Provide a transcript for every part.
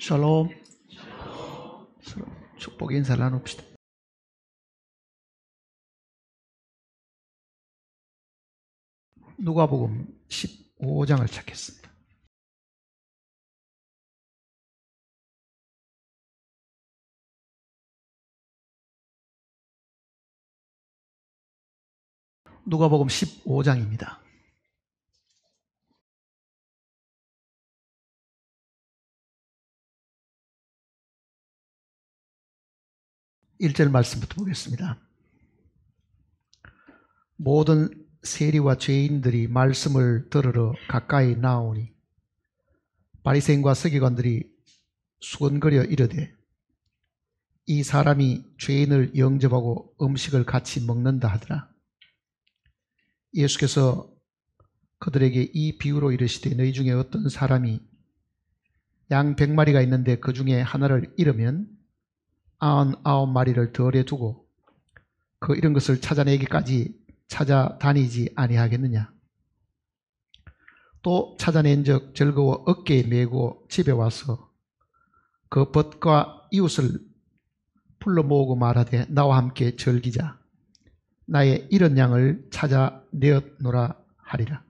샬롬. 서로 축복 인사를 나눕시다. 누가복음 15장을 찾겠습니다. 누가복음 15장입니다. 1절 말씀부터 보겠습니다. 모든 세리와 죄인들이 말씀을 들으러 가까이 나오니 바리새인과 서기관들이 수근거려 이르되 이 사람이 죄인을 영접하고 음식을 같이 먹는다 하더라. 예수께서 그들에게 이 비유로 이르시되 너희 중에 어떤 사람이 양 100마리가 있는데 그 중에 하나를 잃으면 99마리를 덜에 두고 그 잃은 것을 찾아내기까지 찾아다니지 아니하겠느냐. 또 찾아낸 적 즐거워 어깨에 메고 집에 와서 그 벗과 이웃을 불러 모으고 말하되 나와 함께 즐기자. 나의 잃은 양을 찾아내었노라 하리라.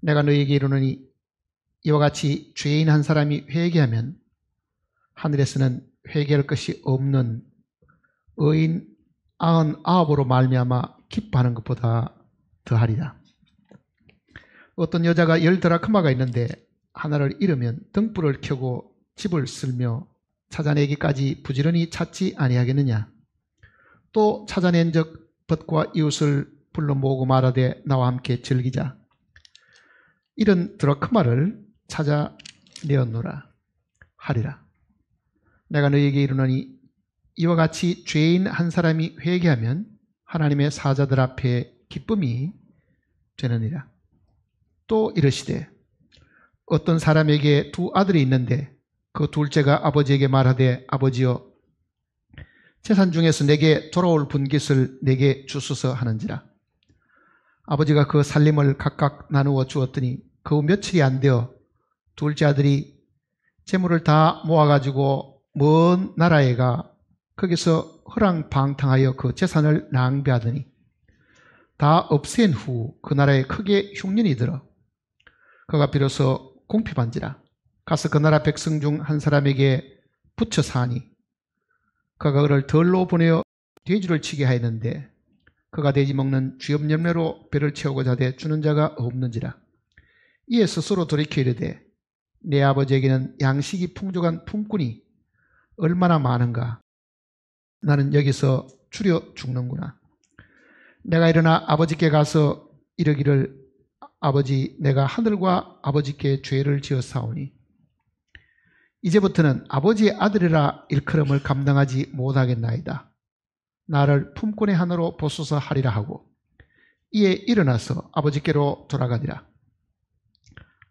내가 너희에게 이르노니 이와 같이 죄인 한 사람이 회개하면 하늘에서는 회개할 것이 없는 의인 99으로 말미암아 기뻐하는 것보다 더하리라. 어떤 여자가 10드라크마가 있는데 하나를 잃으면 등불을 켜고 집을 쓸며 찾아내기까지 부지런히 찾지 아니하겠느냐. 또 찾아낸 적 벗과 이웃을 불러 모으고 말하되 나와 함께 즐기자. 이런 드라크마를 찾아내었노라 하리라. 내가 너희에게 이르노니 이와 같이 죄인 한 사람이 회개하면 하나님의 사자들 앞에 기쁨이 되느니라. 또 이르시되 어떤 사람에게 두 아들이 있는데 그 둘째가 아버지에게 말하되 아버지여 재산 중에서 내게 돌아올 분깃을 내게 주소서 하는지라. 아버지가 그 살림을 각각 나누어 주었더니 그 며칠이 안 되어 둘째 아들이 재물을 다 모아가지고 먼 나라에 가 거기서 허랑방탕하여 그 재산을 낭비하더니 다 없앤 후 그 나라에 크게 흉년이 들어 그가 비로소 궁핍한지라. 가서 그 나라 백성 중 한 사람에게 붙여 사니 그가 그를 덜로 보내어 돼지를 치게 하였는데 그가 돼지 먹는 쥐업 열매로 배를 채우고자 하되 주는 자가 없는지라. 이에 스스로 돌이켜 이르되 내 아버지에게는 양식이 풍족한 품꾼이 얼마나 많은가. 나는 여기서 추려 죽는구나. 내가 일어나 아버지께 가서 이르기를 아버지 내가 하늘과 아버지께 죄를 지었사오니 이제부터는 아버지의 아들이라 일컬음을 감당하지 못하겠나이다. 나를 품꾼의 하나로 보소서 하리라 하고 이에 일어나서 아버지께로 돌아가니라.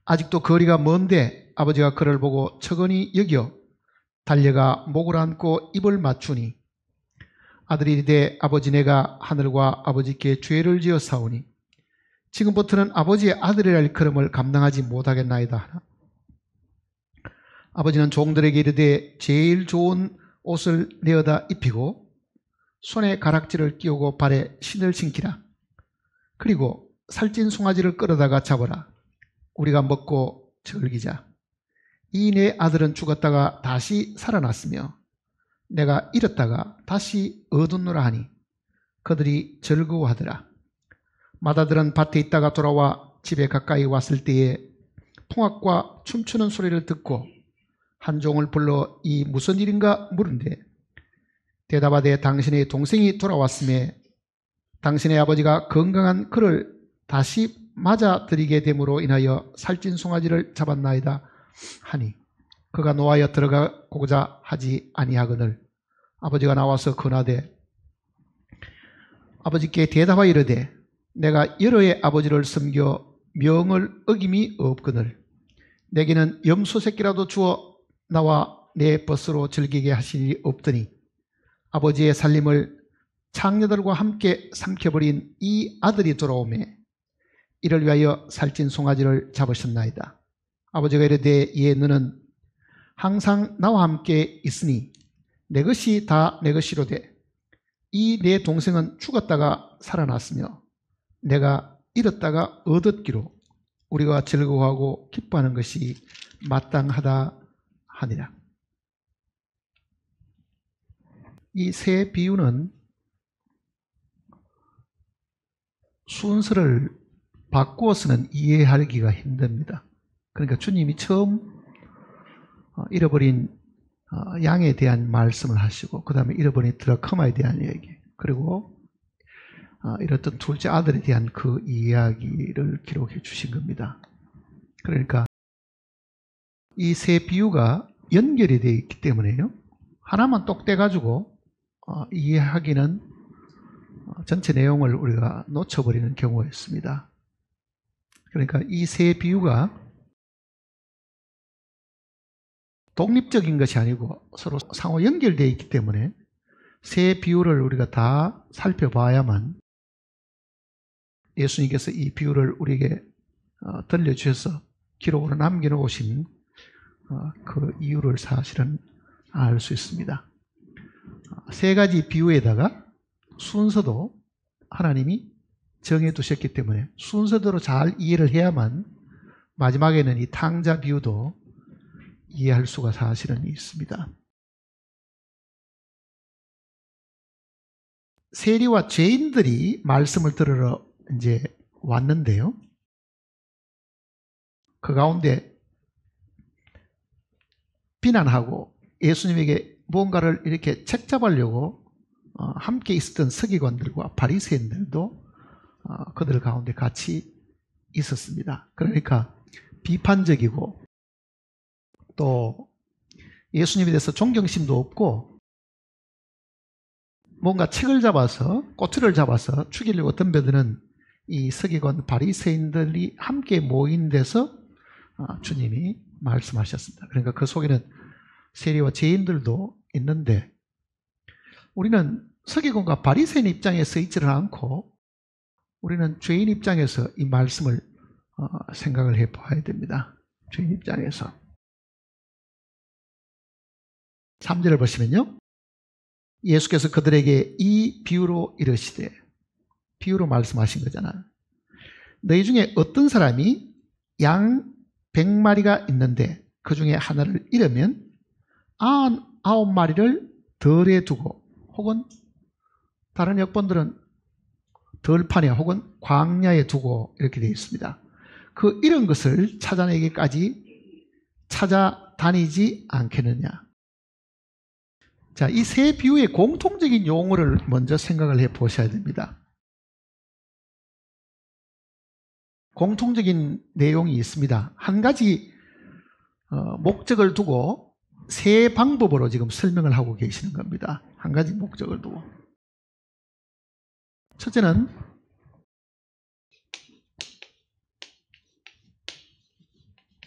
아직도 거리가 먼데 아버지가 그를 보고 척은히 여겨 달려가 목을 안고 입을 맞추니 아들이 이르되 아버지 내가 하늘과 아버지께 죄를 지었사오니 지금부터는 아버지의 아들이라 일컬음을 감당하지 못하겠나이다 하나. 아버지는 종들에게 이르되 제일 좋은 옷을 내어다 입히고 손에 가락지를 끼우고 발에 신을 신기라. 그리고 살찐 송아지를 끌어다가 잡아라. 우리가 먹고 즐기자. 이 내 아들은 죽었다가 다시 살아났으며 내가 잃었다가 다시 얻었노라 하니 그들이 즐거워하더라. 맏아들은 밭에 있다가 돌아와 집에 가까이 왔을 때에 통악과 춤추는 소리를 듣고 한 종을 불러 이 무슨 일인가 물은데 대답하되 당신의 동생이 돌아왔음에 당신의 아버지가 건강한 그를 다시 맞아들이게 됨으로 인하여 살찐 송아지를 잡았나이다 하니 그가 노하여 들어가고자 하지 아니하거늘 아버지가 나와서 권하되 아버지께 대답하여 이르되 내가 여러의 아버지를 섬겨 명을 어김이 없거늘 내게는 염소 새끼라도 주어 나와 내 벗으로 즐기게 하시니 없더니 아버지의 살림을 창녀들과 함께 삼켜버린 이 아들이 돌아오매 이를 위하여 살찐 송아지를 잡으셨나이다. 아버지가 이르되 이에 너는 항상 나와 함께 있으니 내 것이 다 내 것이로되 이 내 동생은 죽었다가 살아났으며 내가 잃었다가 얻었기로 우리가 즐거워하고 기뻐하는 것이 마땅하다 하니라. 이 세 비유는 순서를 바꾸어서는 이해하기가 힘듭니다. 그러니까 주님이 처음 잃어버린 양에 대한 말씀을 하시고 그 다음에 잃어버린 드라크마에 대한 이야기, 그리고 이렇던 둘째 아들에 대한 그 이야기를 기록해 주신 겁니다. 그러니까 이 세 비유가 연결이 되어 있기 때문에요. 하나만 똑 떼가지고 이해하기는 전체 내용을 우리가 놓쳐버리는 경우가 있습니다. 그러니까 이 세 비유가 독립적인 것이 아니고 서로 상호 연결되어 있기 때문에 세 비유를 우리가 다 살펴봐야만 예수님께서 이 비유를 우리에게 들려주셔서 기록으로 남겨놓으신 그 이유를 사실은 알 수 있습니다. 세 가지 비유에다가 순서도 하나님이 정해두셨기 때문에 순서대로 잘 이해를 해야만 마지막에는 이 탕자 비유도 이해할 수가 사실은 있습니다. 세리와 죄인들이 말씀을 들으러 이제 왔는데요. 그 가운데 비난하고 예수님에게 무언가를 이렇게 책잡으려고 함께 있었던 서기관들과 바리새인들도 그들 가운데 같이 있었습니다. 그러니까 비판적이고 또 예수님에 대해서 존경심도 없고 뭔가 책을 잡아서 꼬투리를 잡아서 죽이려고 덤벼드는 이 서기관 바리새인들이 함께 모인 데서 주님이 말씀하셨습니다. 그러니까 그 속에는 세리와 죄인들도 있는데 우리는 서기관과 바리새인 입장에서 있지는 않고 우리는 죄인 입장에서 이 말씀을 생각을 해봐야 됩니다. 죄인 입장에서. 3절을 보시면요. 예수께서 그들에게 이 비유로 이르시되, 비유로 말씀하신 거잖아요. 너희 중에 어떤 사람이 양 100마리가 있는데 그 중에 하나를 잃으면 99마리를 덜에 두고, 혹은 다른 역본들은 들판에 혹은 광야에 두고 이렇게 되어 있습니다. 그 잃은 것을 찾아내기까지 찾아다니지 않겠느냐. 자, 이 세 비유의 공통적인 용어를 먼저 생각을 해 보셔야 됩니다. 공통적인 내용이 있습니다. 한 가지 목적을 두고 세 방법으로 지금 설명을 하고 계시는 겁니다. 한 가지 목적을 두고. 첫째는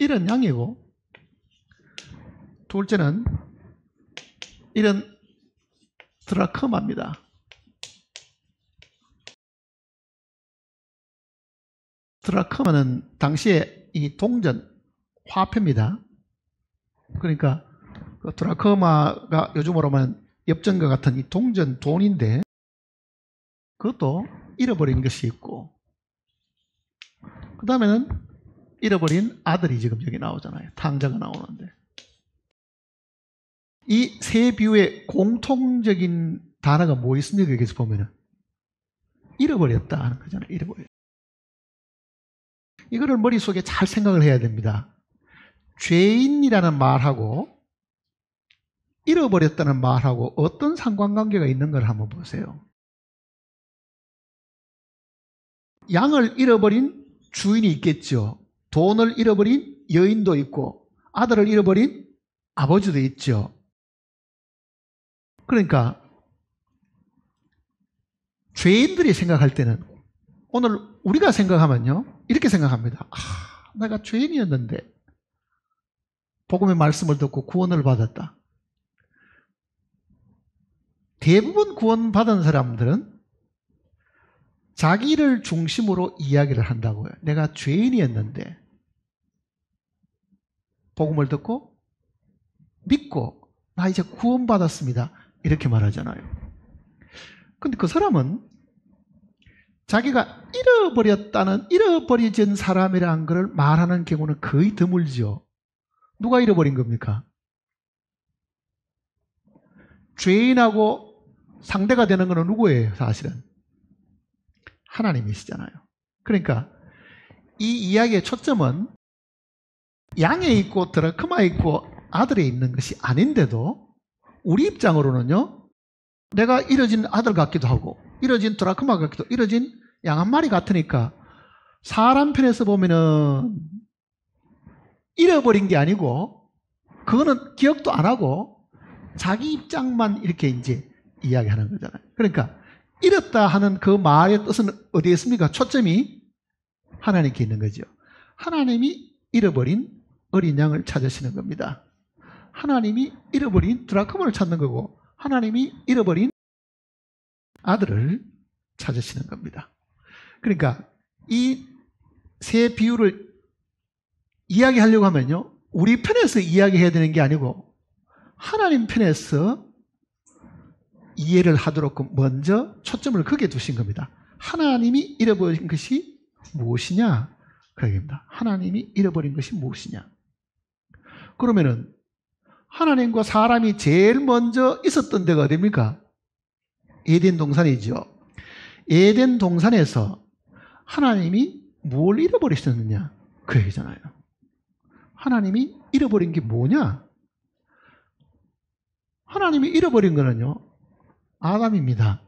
잃은 양이고, 둘째는 잃은 드라크마입니다. 드라크마는 당시에 이 동전 화폐입니다. 그러니까 그 드라크마가 요즘으로 말하면 엽전과 같은 이 동전 돈인데 그것도 잃어버린 것이 있고, 그 다음에는 잃어버린 아들이 지금 여기 나오잖아요. 탕자가 나오는데, 이 세 비유의 공통적인 단어가 뭐 있습니까? 여기서 보면은 잃어버렸다 하는 거잖아요. 잃어버렸다. 이거를 머릿속에 잘 생각을 해야 됩니다. 죄인이라는 말하고 잃어버렸다는 말하고 어떤 상관관계가 있는 걸 한번 보세요. 양을 잃어버린 주인이 있겠죠. 돈을 잃어버린 여인도 있고 아들을 잃어버린 아버지도 있죠. 그러니까 죄인들이 생각할 때는, 오늘 우리가 생각하면요 이렇게 생각합니다. 내가 죄인이었는데 복음의 말씀을 듣고 구원을 받았다. 대부분 구원받은 사람들은 자기를 중심으로 이야기를 한다고요. 내가 죄인이었는데 복음을 듣고 믿고 나 이제 구원받았습니다. 이렇게 말하잖아요. 근데 그 사람은 자기가 잃어버려진 사람이라는 것을 말하는 경우는 거의 드물죠. 누가 잃어버린 겁니까? 죄인하고 상대가 되는 것은 누구예요? 사실은 하나님이시잖아요. 그러니까 이 이야기의 초점은 양에 있고 드라크마에 있고 아들에 있는 것이 아닌데도 우리 입장으로는요, 내가 잃어진 아들 같기도 하고 잃어진 드라크마 같기도, 잃어진 양 한 마리 같으니까 사람 편에서 보면은 잃어버린 게 아니고 그거는 기억도 안 하고 자기 입장만 이렇게 이제 이야기하는 거잖아요. 그러니까 잃었다 하는 그 말의 뜻은 어디에 있습니까? 초점이 하나님께 있는 거죠. 하나님이 잃어버린 어린 양을 찾으시는 겁니다. 하나님이 잃어버린 드라크마를 찾는 거고 하나님이 잃어버린 아들을 찾으시는 겁니다. 그러니까 이 세 비유를 이야기하려고 하면요, 우리 편에서 이야기해야 되는 게 아니고 하나님 편에서 이해를 하도록 먼저 초점을 거기에 두신 겁니다. 하나님이 잃어버린 것이 무엇이냐? 그 얘기입니다. 하나님이 잃어버린 것이 무엇이냐? 그러면은 하나님과 사람이 제일 먼저 있었던 데가 어디입니까? 에덴 동산이죠. 에덴 동산에서 하나님이 뭘 잃어버리셨느냐? 그 얘기잖아요. 하나님이 잃어버린 게 뭐냐? 하나님이 잃어버린 거는요, 아담입니다.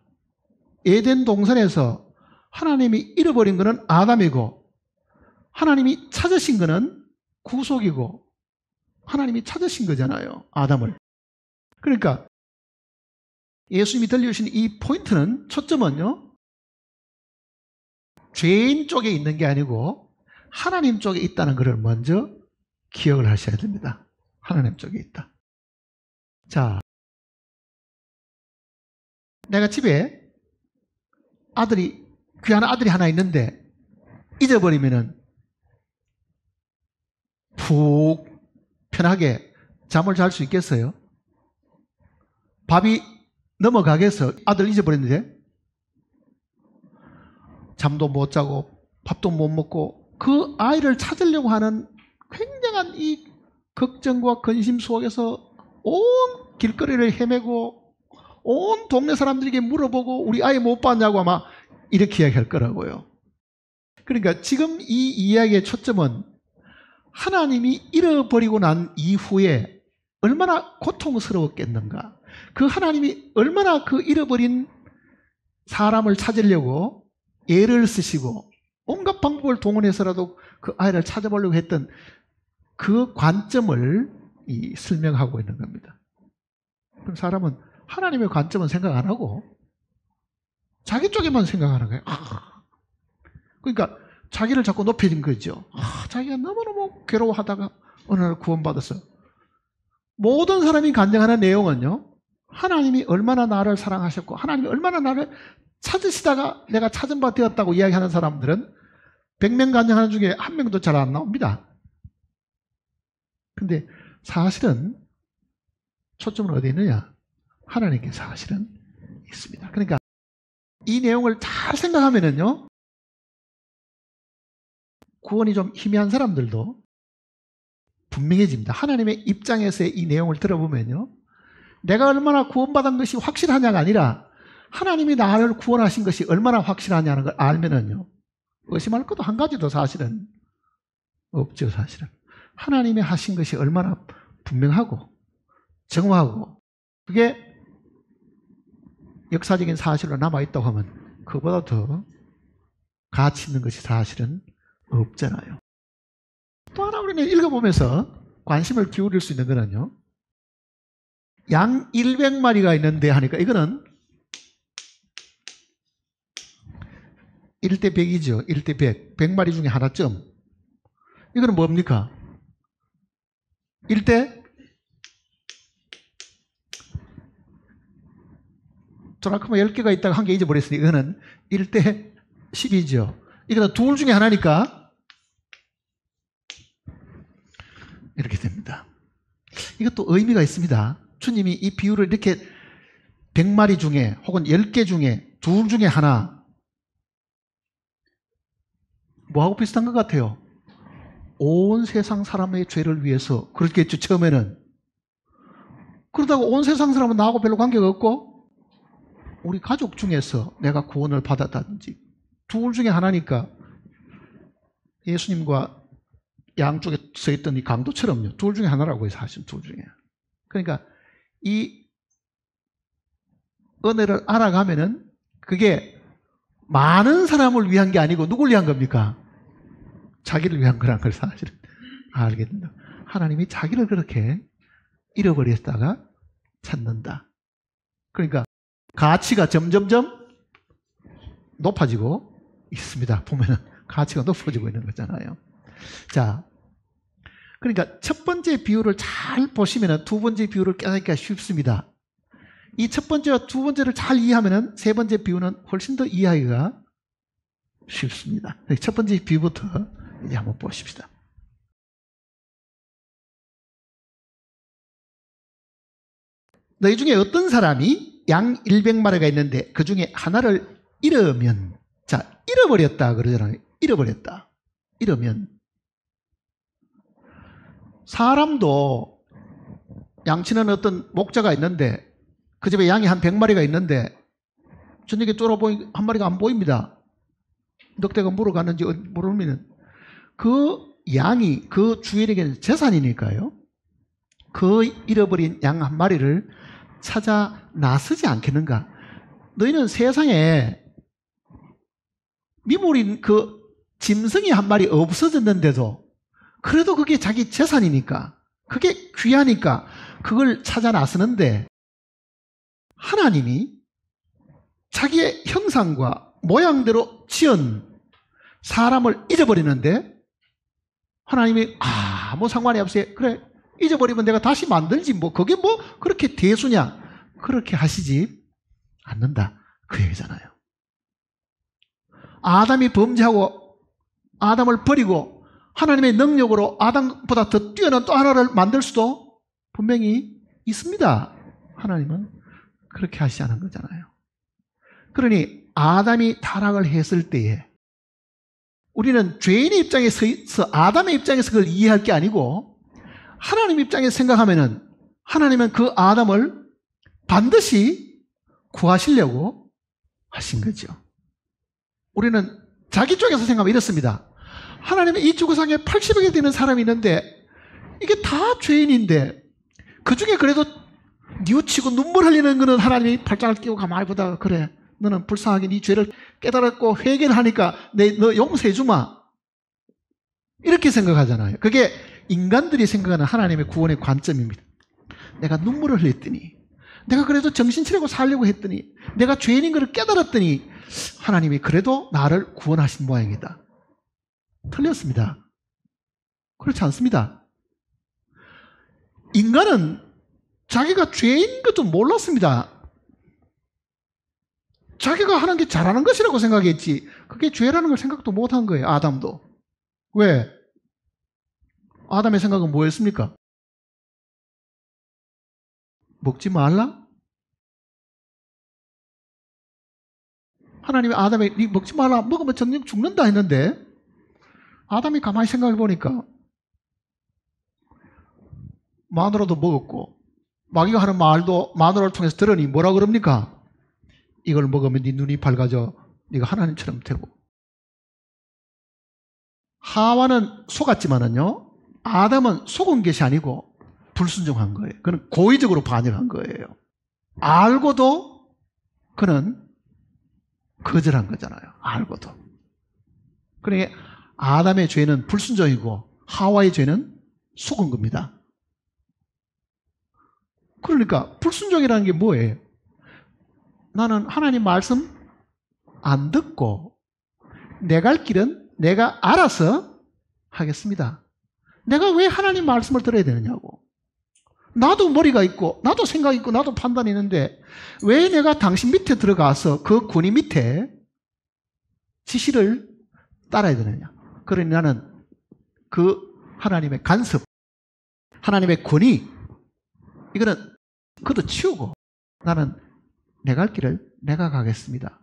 에덴 동산에서 하나님이 잃어버린 거는 아담이고 하나님이 찾으신 거는 구속이고 하나님이 찾으신 거잖아요, 아담을. 그러니까 예수님이 들려주신 이 포인트는, 초점은요, 죄인 쪽에 있는 게 아니고 하나님 쪽에 있다는 것을 먼저 기억을 하셔야 됩니다. 하나님 쪽에 있다. 자, 내가 집에 귀한 아들이 하나 있는데 잊어버리면은 푹 편하게 잠을 잘 수 있겠어요? 밥이 넘어가겠어? 아들 잊어버렸는데 잠도 못 자고 밥도 못 먹고 그 아이를 찾으려고 하는 굉장한 이 걱정과 근심 속에서 온 길거리를 헤매고 온 동네 사람들에게 물어보고 우리 아이 못 봤냐고 아마 이렇게 이야기할 거라고요. 그러니까 지금 이 이야기의 초점은 하나님이 잃어버리고 난 이후에 얼마나 고통스러웠겠는가, 그 하나님이 얼마나 그 잃어버린 사람을 찾으려고 애를 쓰시고 온갖 방법을 동원해서라도 그 아이를 찾아보려고 했던 그 관점을 설명하고 있는 겁니다. 그럼 사람은 하나님의 관점은 생각 안 하고 자기 쪽에만 생각하는 거예요. 그러니까 자기를 자꾸 높여진 거죠. 자기가 너무너무 괴로워하다가 어느 날 구원받았어요. 모든 사람이 간증하는 내용은요, 하나님이 얼마나 나를 사랑하셨고 하나님이 얼마나 나를 찾으시다가 내가 찾은 바 되었다고 이야기하는 사람들은 100명 간증하는 중에 한 명도 잘 안 나옵니다. 근데 사실은 초점은 어디 있느냐? 하나님께 사실은 있습니다. 그러니까 이 내용을 잘 생각하면은요, 구원이 좀 희미한 사람들도 분명해집니다. 하나님의 입장에서의 이 내용을 들어보면요, 내가 얼마나 구원받은 것이 확실하냐가 아니라 하나님이 나를 구원하신 것이 얼마나 확실하냐는 걸 알면은요, 의심할 것도 한 가지도 사실은 없죠. 사실은 하나님이 하신 것이 얼마나 분명하고 정확하고 그게 역사적인 사실로 남아있다고 하면 그보다 더 가치 있는 것이 사실은 없잖아요. 또 하나 우리는 읽어보면서 관심을 기울일 수 있는 거는요, 양 100마리가 있는데 하니까 이거는 1대 100이죠. 1대 100. 100마리 중에 하나쯤. 이거는 뭡니까? 1대 드라크마 10개가 있다가 한 개 잊어버렸으니 이거는 1대 10이죠. 이거는 둘 중에 하나니까 이렇게 됩니다. 이것도 의미가 있습니다. 주님이 이 비유를 이렇게 100마리 중에 혹은 10개 중에 둘 중에 하나, 뭐하고 비슷한 것 같아요? 온 세상 사람의 죄를 위해서 그렇겠죠, 처음에는. 그러다가 온 세상 사람은 나하고 별로 관계가 없고 우리 가족 중에서 내가 구원을 받았다든지, 둘 중에 하나니까 예수님과 양쪽에 서 있던 이 강도처럼요. 둘 중에 하나라고요, 사실 둘 중에. 그러니까 이 은혜를 알아가면은 그게 많은 사람을 위한 게 아니고 누굴 위한 겁니까? 자기를 위한 거란 걸 사실은 알게 된다. 하나님이 자기를 그렇게 잃어버렸다가 찾는다. 그러니까 가치가 점점점 높아지고 있습니다. 보면은 가치가 높아지고 있는 거잖아요. 자, 그러니까 첫 번째 비유를 잘 보시면은 두 번째 비유를 깨닫기가 쉽습니다. 이 첫 번째와 두 번째를 잘 이해하면은 세 번째 비유는 훨씬 더 이해하기가 쉽습니다. 첫 번째 비유부터 이제 한번 보십시다. 너희 중에 어떤 사람이 양 100마리가 있는데 그 중에 하나를 잃으면, 자, 잃어버렸다 그러잖아요. 잃어버렸다. 잃으면. 사람도 양치는 어떤 목자가 있는데 그 집에 양이 한 100마리가 있는데 저녁에 쫄아보니 한 마리가 안 보입니다. 늑대가 물어갔는지 모르면 그 양이 그 주인에게는 재산이니까요. 그 잃어버린 양 한 마리를 찾아 나서지 않겠는가? 너희는 세상에 미물인 그 짐승이 한 마리 없어졌는데도 그래도 그게 자기 재산이니까, 그게 귀하니까 그걸 찾아 나서는데, 하나님이 자기의 형상과 모양대로 지은 사람을 잊어버리는데 하나님이 아무 상관이 없어요. 그래, 잊어버리면 내가 다시 만들지 뭐 그게 뭐 그렇게 대수냐, 그렇게 하시지 않는다, 그 얘기잖아요. 아담이 범죄하고 아담을 버리고 하나님의 능력으로 아담보다 더 뛰어난 또 하나를 만들 수도 분명히 있습니다. 하나님은 그렇게 하시지 않은 거잖아요. 그러니 아담이 타락을 했을 때에 우리는 죄인의 입장에서 아담의 입장에서 그걸 이해할 게 아니고 하나님 입장에서 생각하면은 하나님은 그 아담을 반드시 구하시려고 하신 거죠. 우리는 자기 쪽에서 생각하면 이렇습니다. 하나님은 이 지구상에 80억이 되는 사람이 있는데 이게 다 죄인인데 그중에 그래도 뉘우치고 눈물 흘리는 거는 하나님이 발장을 끼고 가만히 보다가 그래, 너는 불쌍하게 네 죄를 깨달았고 회개를 하니까 너 용서해 주마, 이렇게 생각하잖아요. 그게 인간들이 생각하는 하나님의 구원의 관점입니다. 내가 눈물을 흘렸더니, 내가 그래도 정신 차리고 살려고 했더니, 내가 죄인인 것을 깨달았더니 하나님이 그래도 나를 구원하신 모양이다. 틀렸습니다. 그렇지 않습니다. 인간은 자기가 죄인 것도 몰랐습니다. 자기가 하는 게 잘하는 것이라고 생각했지 그게 죄라는 걸 생각도 못한 거예요. 아담도. 왜? 아담의 생각은 뭐였습니까? 먹지 말라? 하나님이 아담에 네 먹지 말라, 먹으면 정녕 죽는다 했는데 아담이 가만히 생각해 보니까 마누라도 먹었고 마귀가 하는 말도 마누라를 통해서 들으니 뭐라 그럽니까? 이걸 먹으면 네 눈이 밝아져 네가 하나님처럼 되고. 하와는 속았지만은요, 아담은 속은 것이 아니고 불순종한 거예요. 그는 고의적으로 반역한 거예요. 알고도 그는 거절한 거잖아요. 알고도. 그러니까 아담의 죄는 불순종이고 하와의 죄는 속은 겁니다. 그러니까 불순종이라는 게 뭐예요? 나는 하나님 말씀 안 듣고 내 갈 길은 내가 알아서 하겠습니다. 내가 왜 하나님 말씀을 들어야 되느냐고. 나도 머리가 있고 나도 생각이 있고 나도 판단이 있는데 왜 내가 당신 밑에 들어가서 그 권위 밑에 지시를 따라야 되느냐. 그러니 나는 그 하나님의 간섭, 하나님의 권위, 이거는 그도 치우고 나는 내 갈 길을 내가 가겠습니다.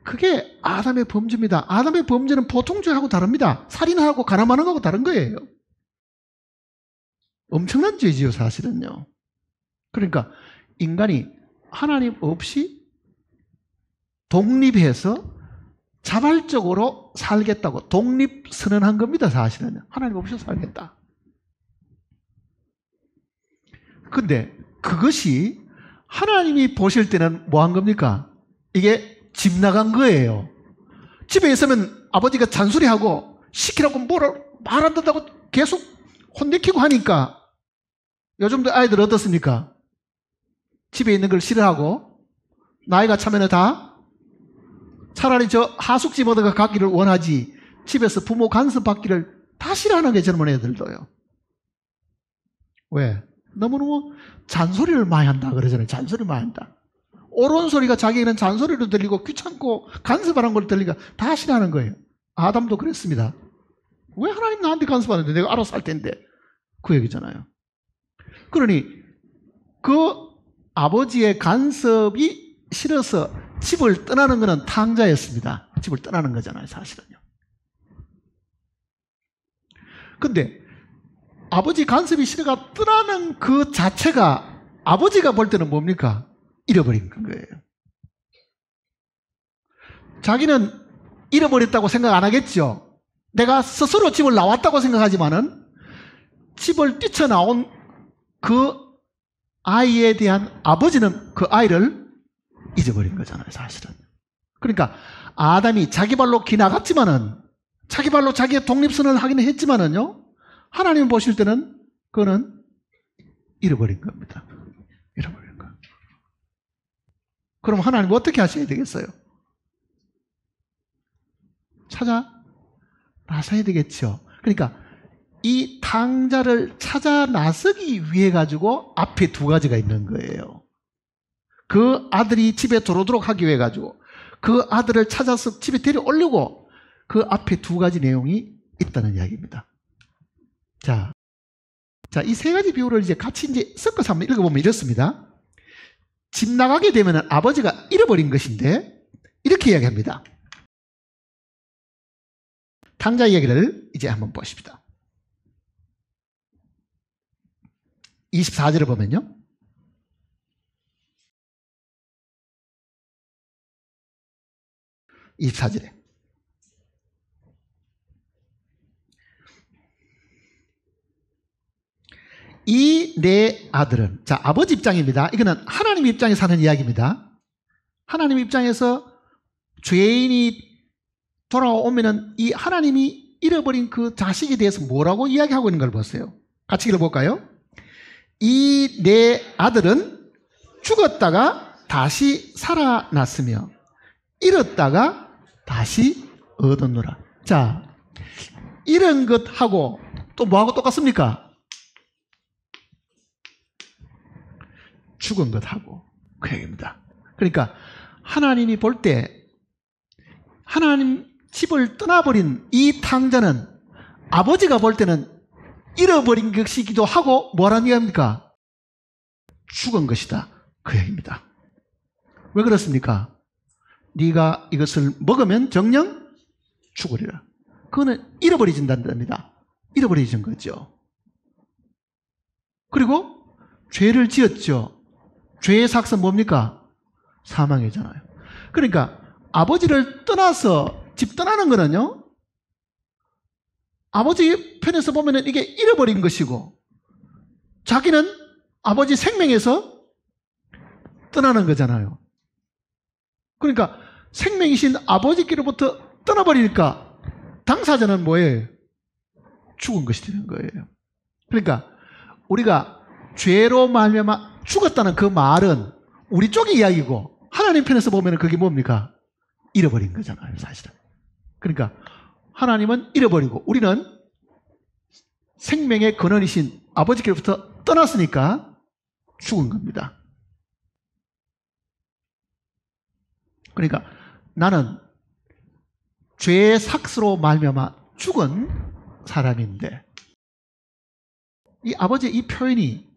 그게 아담의 범죄입니다. 아담의 범죄는 보통 죄하고 다릅니다. 살인하고 가늠하는 거하고 다른 거예요. 엄청난 죄지요, 사실은요. 그러니까 인간이 하나님 없이 독립해서 자발적으로 살겠다고 독립선언한 겁니다, 사실은. 하나님 없이 살겠다. 근데 그것이 하나님이 보실 때는 뭐 한 겁니까? 이게 집 나간 거예요. 집에 있으면 아버지가 잔소리하고 시키라고 뭐라 말 안 듣다고 계속 혼내키고 하니까 요즘도 아이들 어떻습니까? 집에 있는 걸 싫어하고 나이가 차면 다 차라리 저 하숙집 얻어가 가기를 원하지 집에서 부모 간섭 받기를 다 싫어하는 게 젊은 애들도요. 왜? 너무너무 잔소리를 많이 한다 그러잖아요. 잔소리를 많이 한다. 옳은 소리가 자기는 잔소리로 들리고 귀찮고 간섭하는 걸 들리니까 다 싫어하는 거예요. 아담도 그랬습니다. 왜 하나님 나한테 간섭하는데 내가 알아서 할 텐데 그 얘기잖아요. 그러니 그 아버지의 간섭이 싫어서 집을 떠나는 것은 탕자였습니다. 집을 떠나는 거잖아요, 사실은요. 근데 아버지 간섭이 싫어가 떠나는 그 자체가 아버지가 볼 때는 뭡니까? 잃어버린 거예요. 자기는 잃어버렸다고 생각 안 하겠죠. 내가 스스로 집을 나왔다고 생각하지만은 집을 뛰쳐나온 그 아이에 대한 아버지는 그 아이를 잊어버린 거잖아요, 사실은. 그러니까 아담이 자기 발로 기 나갔지만은 자기 발로 자기의 독립선을 하기는 했지만은요, 하나님 보실 때는 그거는 잃어버린 겁니다. 잃어버린 거. 그럼 하나님 어떻게 하셔야 되겠어요? 찾아 나서야 되겠죠. 그러니까 이 탕자를 찾아 나서기 위해 가지고 앞에 두 가지가 있는 거예요. 그 아들이 집에 들어오도록 하기 위해 가지고 그 아들을 찾아서 집에 데려오려고 그 앞에 두 가지 내용이 있다는 이야기입니다. 자, 이 세 가지 비유를 이제 같이 이제 섞어서 한번 읽어보면 이렇습니다. 집 나가게 되면 아버지가 잃어버린 것인데 이렇게 이야기합니다. 탕자 이야기를 이제 한번 보십시다. 24절을 보면요. (24절에) 이 내 아들은, 자, 아버지 입장입니다. 이거는 하나님 입장에서 하는 이야기입니다. 하나님 입장에서 죄인이 돌아오면은 이 하나님이 잃어버린 그 자식에 대해서 뭐라고 이야기하고 있는 걸 보세요. 같이 읽어볼까요? 이 내 아들은 죽었다가 다시 살아났으며 잃었다가 다시 얻었노라. 자, 잃은 것하고 또 뭐하고 똑같습니까? 죽은 것하고 그 얘기입니다. 그러니까 하나님이 볼 때 하나님 집을 떠나버린 이 탕자는 아버지가 볼 때는 잃어버린 것이기도 하고 뭐라는 얘기입니까? 죽은 것이다. 그 얘기입니다. 왜 그렇습니까? 네가 이것을 먹으면 정녕 죽으리라. 그거는 잃어버리진다는 겁니다. 잃어버리진 거죠. 그리고 죄를 지었죠. 죄의 삭은 뭡니까? 사망이잖아요. 그러니까 아버지를 떠나서 집 떠나는 거는요, 아버지 편에서 보면 이게 잃어버린 것이고 자기는 아버지 생명에서 떠나는 거잖아요. 그러니까 생명이신 아버지께로부터 떠나버리니까 당사자는 뭐예요? 죽은 것이 되는 거예요. 그러니까 우리가 죄로 말미암아 죽었다는 그 말은 우리 쪽의 이야기고 하나님 편에서 보면 그게 뭡니까? 잃어버린 거잖아요, 사실은. 그러니까 하나님은 잃어버리고 우리는 생명의 근원이신 아버지께로부터 떠났으니까 죽은 겁니다. 그러니까 나는 죄의 삭스로 말미암아 죽은 사람인데 이 아버지의 이 표현이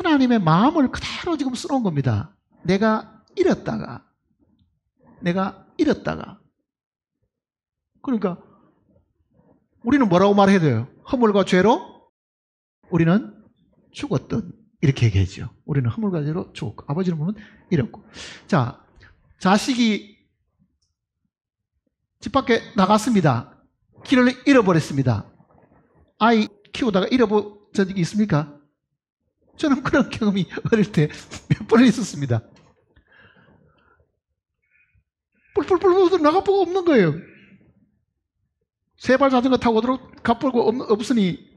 하나님의 마음을 그대로 지금 써놓은 겁니다. 내가 잃었다가. 그러니까 우리는 뭐라고 말해야 돼요? 허물과 죄로 우리는 죽었던, 이렇게 얘기하죠. 우리는 허물과 죄로 죽었고 아버지는 보면 잃었고. 자, 자식이 집 밖에 나갔습니다. 길을 잃어버렸습니다. 아이 키우다가 잃어본 적이 있습니까? 저는 그런 경험이 어릴 때 몇 번 있었습니다. 뿔뿔뿔 나가보고 없는 거예요. 세발 자전거 타고 가보고 없으니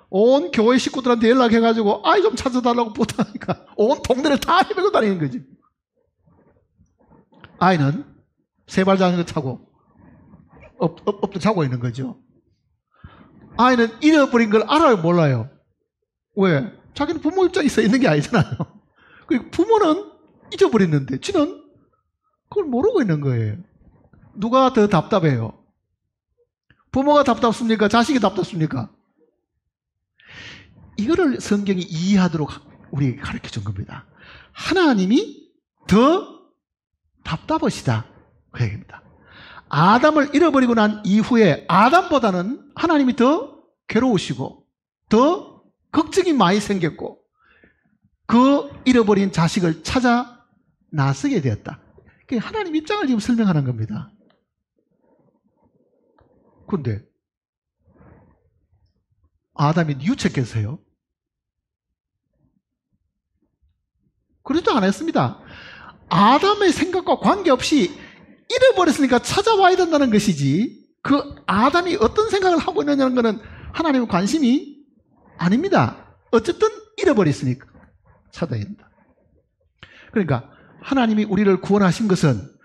온 교회 식구들한테 연락해가지고 아이 좀 찾아달라고 부탁하니까 온 동네를 다 헤매고 다니는 거지. 아이는 세발 자전거 타고 엎드 자고 있는 거죠. 아이는 잃어버린 걸 알아요, 몰라요? 왜? 자기는 부모 입장에 서 있는 게 아니잖아요. 그리고 부모는 잊어버렸는데 지는 그걸 모르고 있는 거예요. 누가 더 답답해요? 부모가 답답습니까? 자식이 답답습니까? 이거를 성경이 이해하도록 우리에게 가르쳐 준 겁니다. 하나님이 더 답답하시다, 그 얘기입니다. 아담을 잃어버리고 난 이후에 아담보다는 하나님이 더 괴로우시고 더 걱정이 많이 생겼고 그 잃어버린 자식을 찾아 나서게 되었다. 하나님 입장을 지금 설명하는 겁니다. 그런데 아담이 뉘우쳤겠어요? 그러지도 않았습니다. 아담의 생각과 관계없이 잃어버렸으니까 찾아와야 된다는 것이지, 그 아담이 어떤 생각을 하고 있느냐는 것은 하나님의 관심이 아닙니다. 어쨌든 잃어버렸으니까 찾아야 된다. 그러니까 하나님이 우리를 구원하신 것은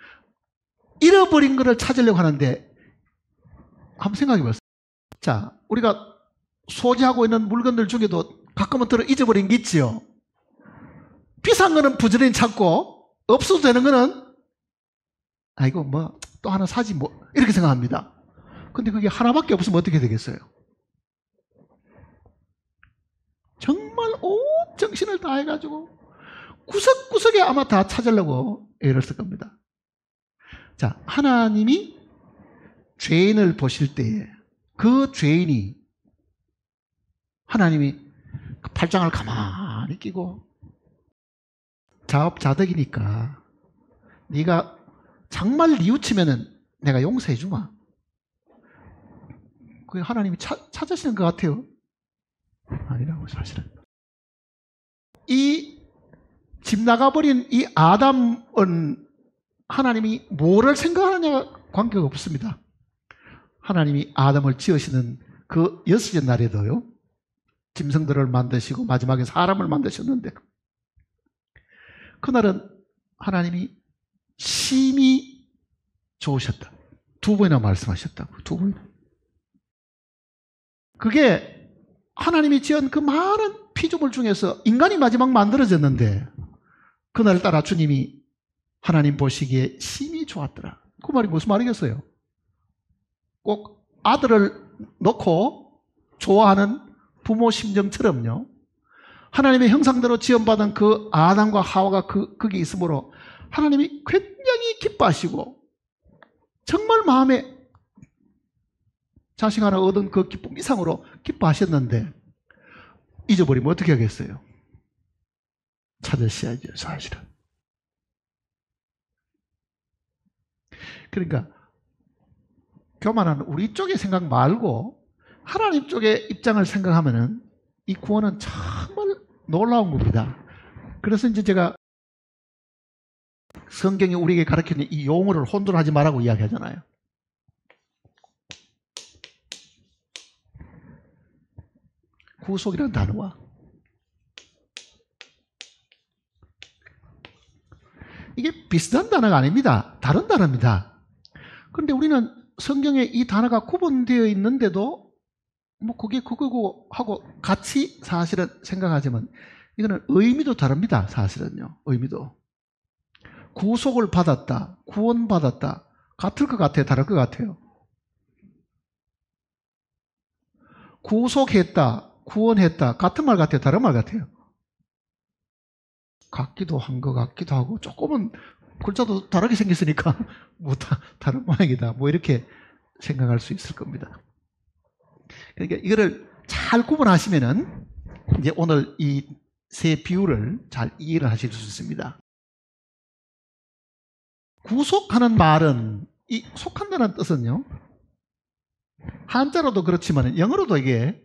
잃어버린 것을 찾으려고 하는데, 한번 생각해 보세요. 자, 우리가 소지하고 있는 물건들 중에도 가끔은 들어 잊어버린 게 있지요. 비싼 거는 부지런히 찾고 없어도 되는 거는 아이고 뭐 또 하나 사지 뭐 이렇게 생각합니다. 근데 그게 하나밖에 없으면 어떻게 되겠어요? 정말 온 정신을 다해가지고 구석구석에 아마 다 찾으려고 애를 쓸 겁니다. 자, 하나님이 죄인을 보실 때에 그 죄인이 하나님이 그 팔짱을 가만히 끼고 자업자득이니까 네가 정말 뉘우치면은 내가 용서해 주마. 그게 하나님이 찾으시는 것 같아요. 아니라고 사실은. 이 집 나가버린 이 아담은 하나님이 뭐를 생각하느냐가 관계가 없습니다. 하나님이 아담을 지으시는 그 여섯째 날에도요, 짐승들을 만드시고 마지막에 사람을 만드셨는데, 그날은 하나님이 심히 좋으셨다. 두 번이나 말씀하셨다고. 두 번. 그게 하나님이 지은 그 많은 피조물 중에서 인간이 마지막 만들어졌는데 그날따라 주님이 하나님 보시기에 심히 좋았더라. 그 말이 무슨 말이겠어요? 꼭 아들을 놓고 좋아하는 부모 심정처럼요, 하나님의 형상대로 지음받은 그 아담과 하와가 거기 있으므로 하나님이 굉장히 기뻐하시고 정말 마음에 자식 하나 얻은 그 기쁨 이상으로 기뻐하셨는데 잊어버리면 어떻게 하겠어요? 찾으셔야죠, 사실은. 그러니까 교만한 우리 쪽의 생각 말고 하나님 쪽의 입장을 생각하면은 이 구원은 정말 놀라운 겁니다. 그래서 이제 제가 성경이 우리에게 가르치는 이 용어를 혼돈하지 말라고 이야기하잖아요. 구속이라는 단어와 이게 비슷한 단어가 아닙니다. 다른 단어입니다. 그런데 우리는 성경에 이 단어가 구분되어 있는데도 뭐 그게 그거고 하고 같이 사실은 생각하지만 이거는 의미도 다릅니다. 사실은요. 의미도. 구속을 받았다, 구원받았다, 같을 것 같아요? 다를 것 같아요? 구속했다, 구원했다, 같은 말 같아요? 다른 말 같아요? 같기도 한 것 같기도 하고 조금은 글자도 다르게 생겼으니까 뭐 다른 모양이다. 뭐 이렇게 생각할 수 있을 겁니다. 그러니까 이거를 잘 구분하시면은 이제 오늘 이 세 비유를 잘 이해를 하실 수 있습니다. 구속하는 말은 이 속한다는 뜻은요, 한자로도 그렇지만 영어로도 이게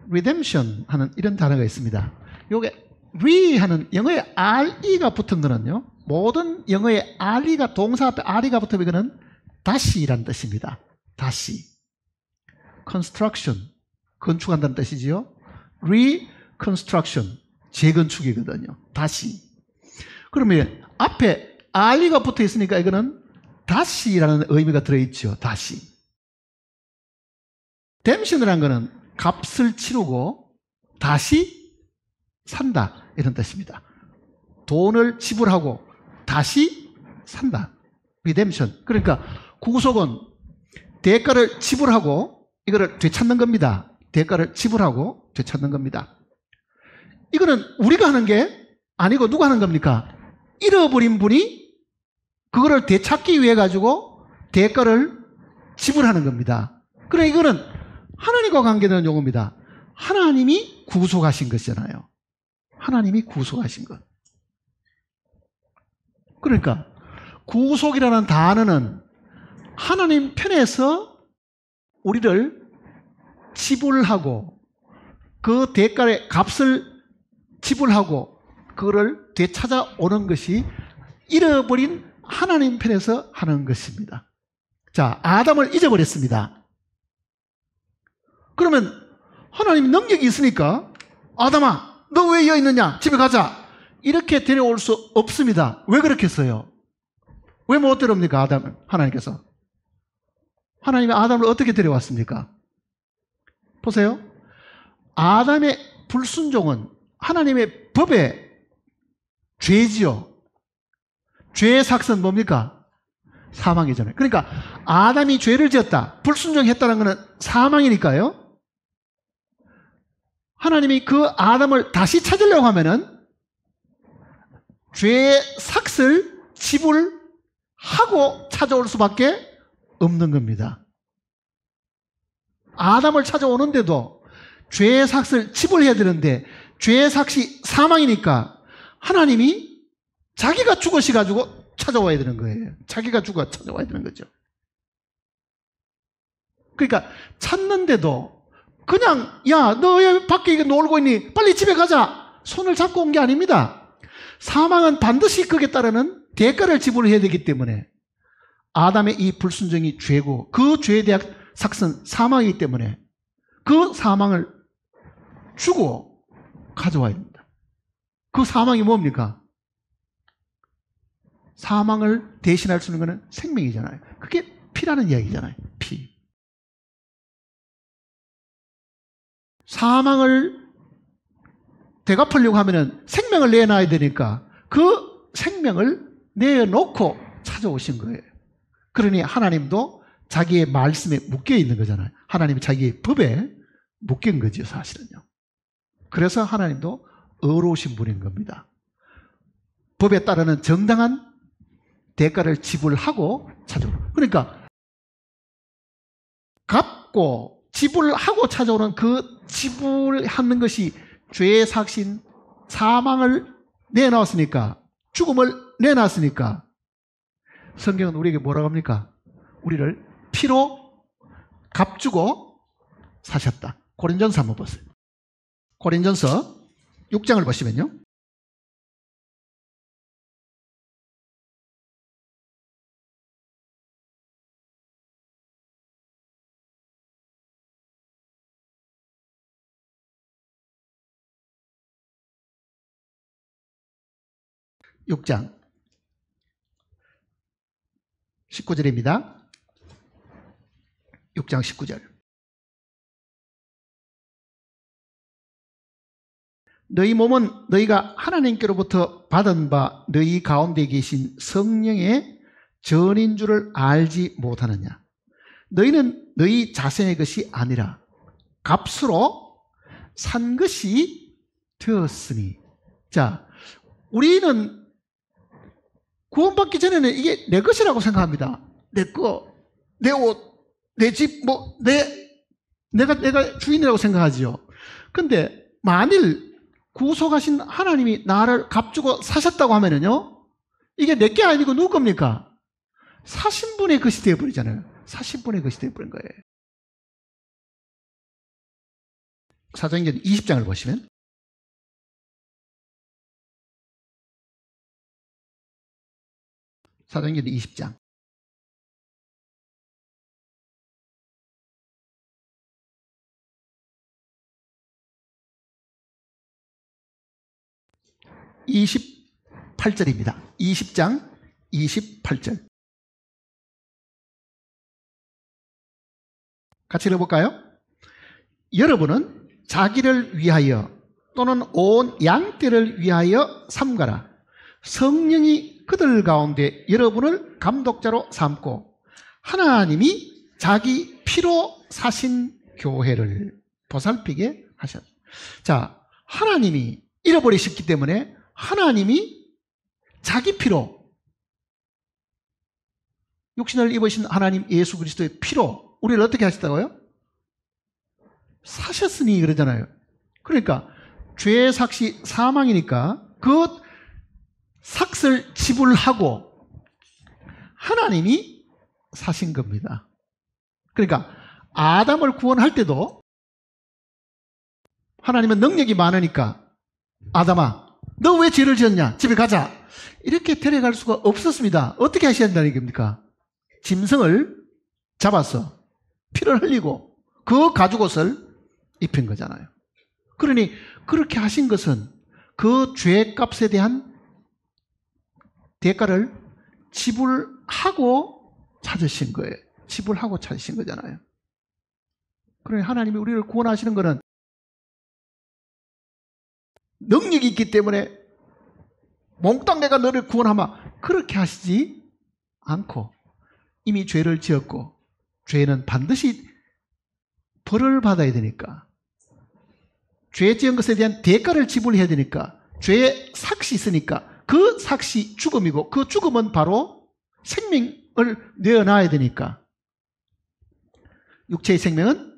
redemption 하는 이런 단어가 있습니다. 요게 re 하는 영어에 re가 붙은 거는요, 모든 영어에 re가 동사 앞에 re가 붙으면 이거는 다시라는 뜻입니다. 다시. construction, 건축한다는 뜻이지요. reconstruction, 재건축이거든요. 다시. 그러면 앞에 re가 붙어 있으니까 이거는 다시라는 의미가 들어있죠. 다시. redemption이라는 거는 값을 치르고 다시 산다, 이런 뜻입니다. 돈을 지불하고 다시 산다. redemption. 그러니까 구속은 대가를 지불하고 이거를 되찾는 겁니다. 대가를 지불하고 되찾는 겁니다. 이거는 우리가 하는 게 아니고 누가 하는 겁니까? 잃어버린 분이 그거를 되찾기 위해 가지고 대가를 지불하는 겁니다. 그러니까 이거는 하나님과 관계되는 용어입니다. 하나님이 구속하신 것이잖아요. 하나님이 구속하신 것. 그러니까 구속이라는 단어는 하나님 편에서 우리를 지불하고 그 대가의 값을 지불하고 그거를 되찾아오는 것이 잃어버린 하나님 편에서 하는 것입니다. 자, 아담을 잊어버렸습니다. 그러면 하나님 능력이 있으니까 아담아, 너 왜 여기 있느냐? 집에 가자. 이렇게 데려올 수 없습니다. 왜 그렇게 했어요? 왜 못 데려옵니까? 아담을, 하나님께서. 하나님이 아담을 어떻게 데려왔습니까? 보세요. 아담의 불순종은 하나님의 법의 죄지요. 죄의 삭은 뭡니까? 사망이잖아요. 그러니까 아담이 죄를 지었다, 불순종했다는 것은 사망이니까요. 하나님이 그 아담을 다시 찾으려고 하면은 죄의 삭을 지불하고 찾아올 수밖에 없는 겁니다. 아담을 찾아오는데도 죄의 삭을 지불해야 되는데 죄의 삭이 사망이니까 하나님이 자기가 죽으셔가지고 찾아와야 되는 거예요. 자기가 죽어 찾아와야 되는 거죠. 그러니까 찾는데도 그냥 야, 너 왜 밖에 놀고 있니? 빨리 집에 가자. 손을 잡고 온 게 아닙니다. 사망은 반드시 거기에 따르는 대가를 지불해야 되기 때문에 아담의 이 불순종이 죄고 그 죄에 대한 삭은 사망이기 때문에 그 사망을 주고 가져와야 됩니다. 그 사망이 뭡니까? 사망을 대신할 수 있는 것은 생명이잖아요. 그게 피라는 이야기잖아요. 피. 사망을 대갚으려고 하면은 생명을 내놔야 되니까 그 생명을 내놓고 찾아오신 거예요. 그러니 하나님도 자기의 말씀에 묶여 있는 거잖아요. 하나님이 자기의 법에 묶인 거죠, 사실은요. 그래서 하나님도 의로우신 분인 겁니다. 법에 따르는 정당한 대가를 지불하고 찾아오는. 그러니까 갚고 지불하고 찾아오는 그 지불하는 것이 죄의 삭신 사망을 내놨으니까, 죽음을 내놨으니까 성경은 우리에게 뭐라고 합니까? 우리를 피로 값주고 사셨다. 고린전서 한번 보세요. 고린전서 6장을 보시면요, 육 장 19절입니다. 6장 19절. 너희 몸은 너희가 하나님께로부터 받은 바 너희 가운데 계신 성령의 전인 줄을 알지 못하느냐? 너희는 너희 자신의 것이 아니라 값으로 산 것이 되었으니. 자, 우리는 구원받기 전에는 이게 내 것이라고 생각합니다. 내 거, 내 옷, 내 집, 내가 주인이라고 생각하지요. 근데 만일 구속하신 하나님이 나를 값주고 사셨다고 하면은요, 이게 내 게 아니고 누구 겁니까? 사신 분의 것이 되어버리잖아요. 사신 분의 것이 되어버린 거예요. 사도행전 20장을 보시면, 사도행전 20장 28절입니다. 20장 28절. 같이 읽어볼까요? 여러분은 자기를 위하여 또는 온 양떼를 위하여 삼가라. 성령이 그들 가운데 여러분을 감독자로 삼고 하나님이 자기 피로 사신 교회를 보살피게 하셨다. 자, 하나님이 잃어버리셨기 때문에 하나님이 자기 피로, 육신을 입으신 하나님 예수 그리스도의 피로 우리를 어떻게 하셨다고요? 사셨으니 그러잖아요. 그러니까 죄의 삭시 사망이니까 그 삭을 지불하고 하나님이 사신 겁니다. 그러니까 아담을 구원할 때도 하나님은 능력이 많으니까 아담아, 너 왜 죄를 지었냐? 집에 가자. 이렇게 데려갈 수가 없었습니다. 어떻게 하셔야 된다는 겁니까? 짐승을 잡아서 피를 흘리고 그 가죽옷을 입힌 거잖아요. 그러니 그렇게 하신 것은 그 죄값에 대한 대가를 지불하고 찾으신 거예요. 지불하고 찾으신 거잖아요. 그러니 하나님이 우리를 구원하시는 것은 능력이 있기 때문에 몽땅 내가 너를 구원하마 그렇게 하시지 않고 이미 죄를 지었고 죄는 반드시 벌을 받아야 되니까 죄 지은 것에 대한 대가를 지불해야 되니까 죄의 삭시 있으니까 그 삭시 죽음이고 그 죽음은 바로 생명을 내어놔야 되니까 육체의 생명은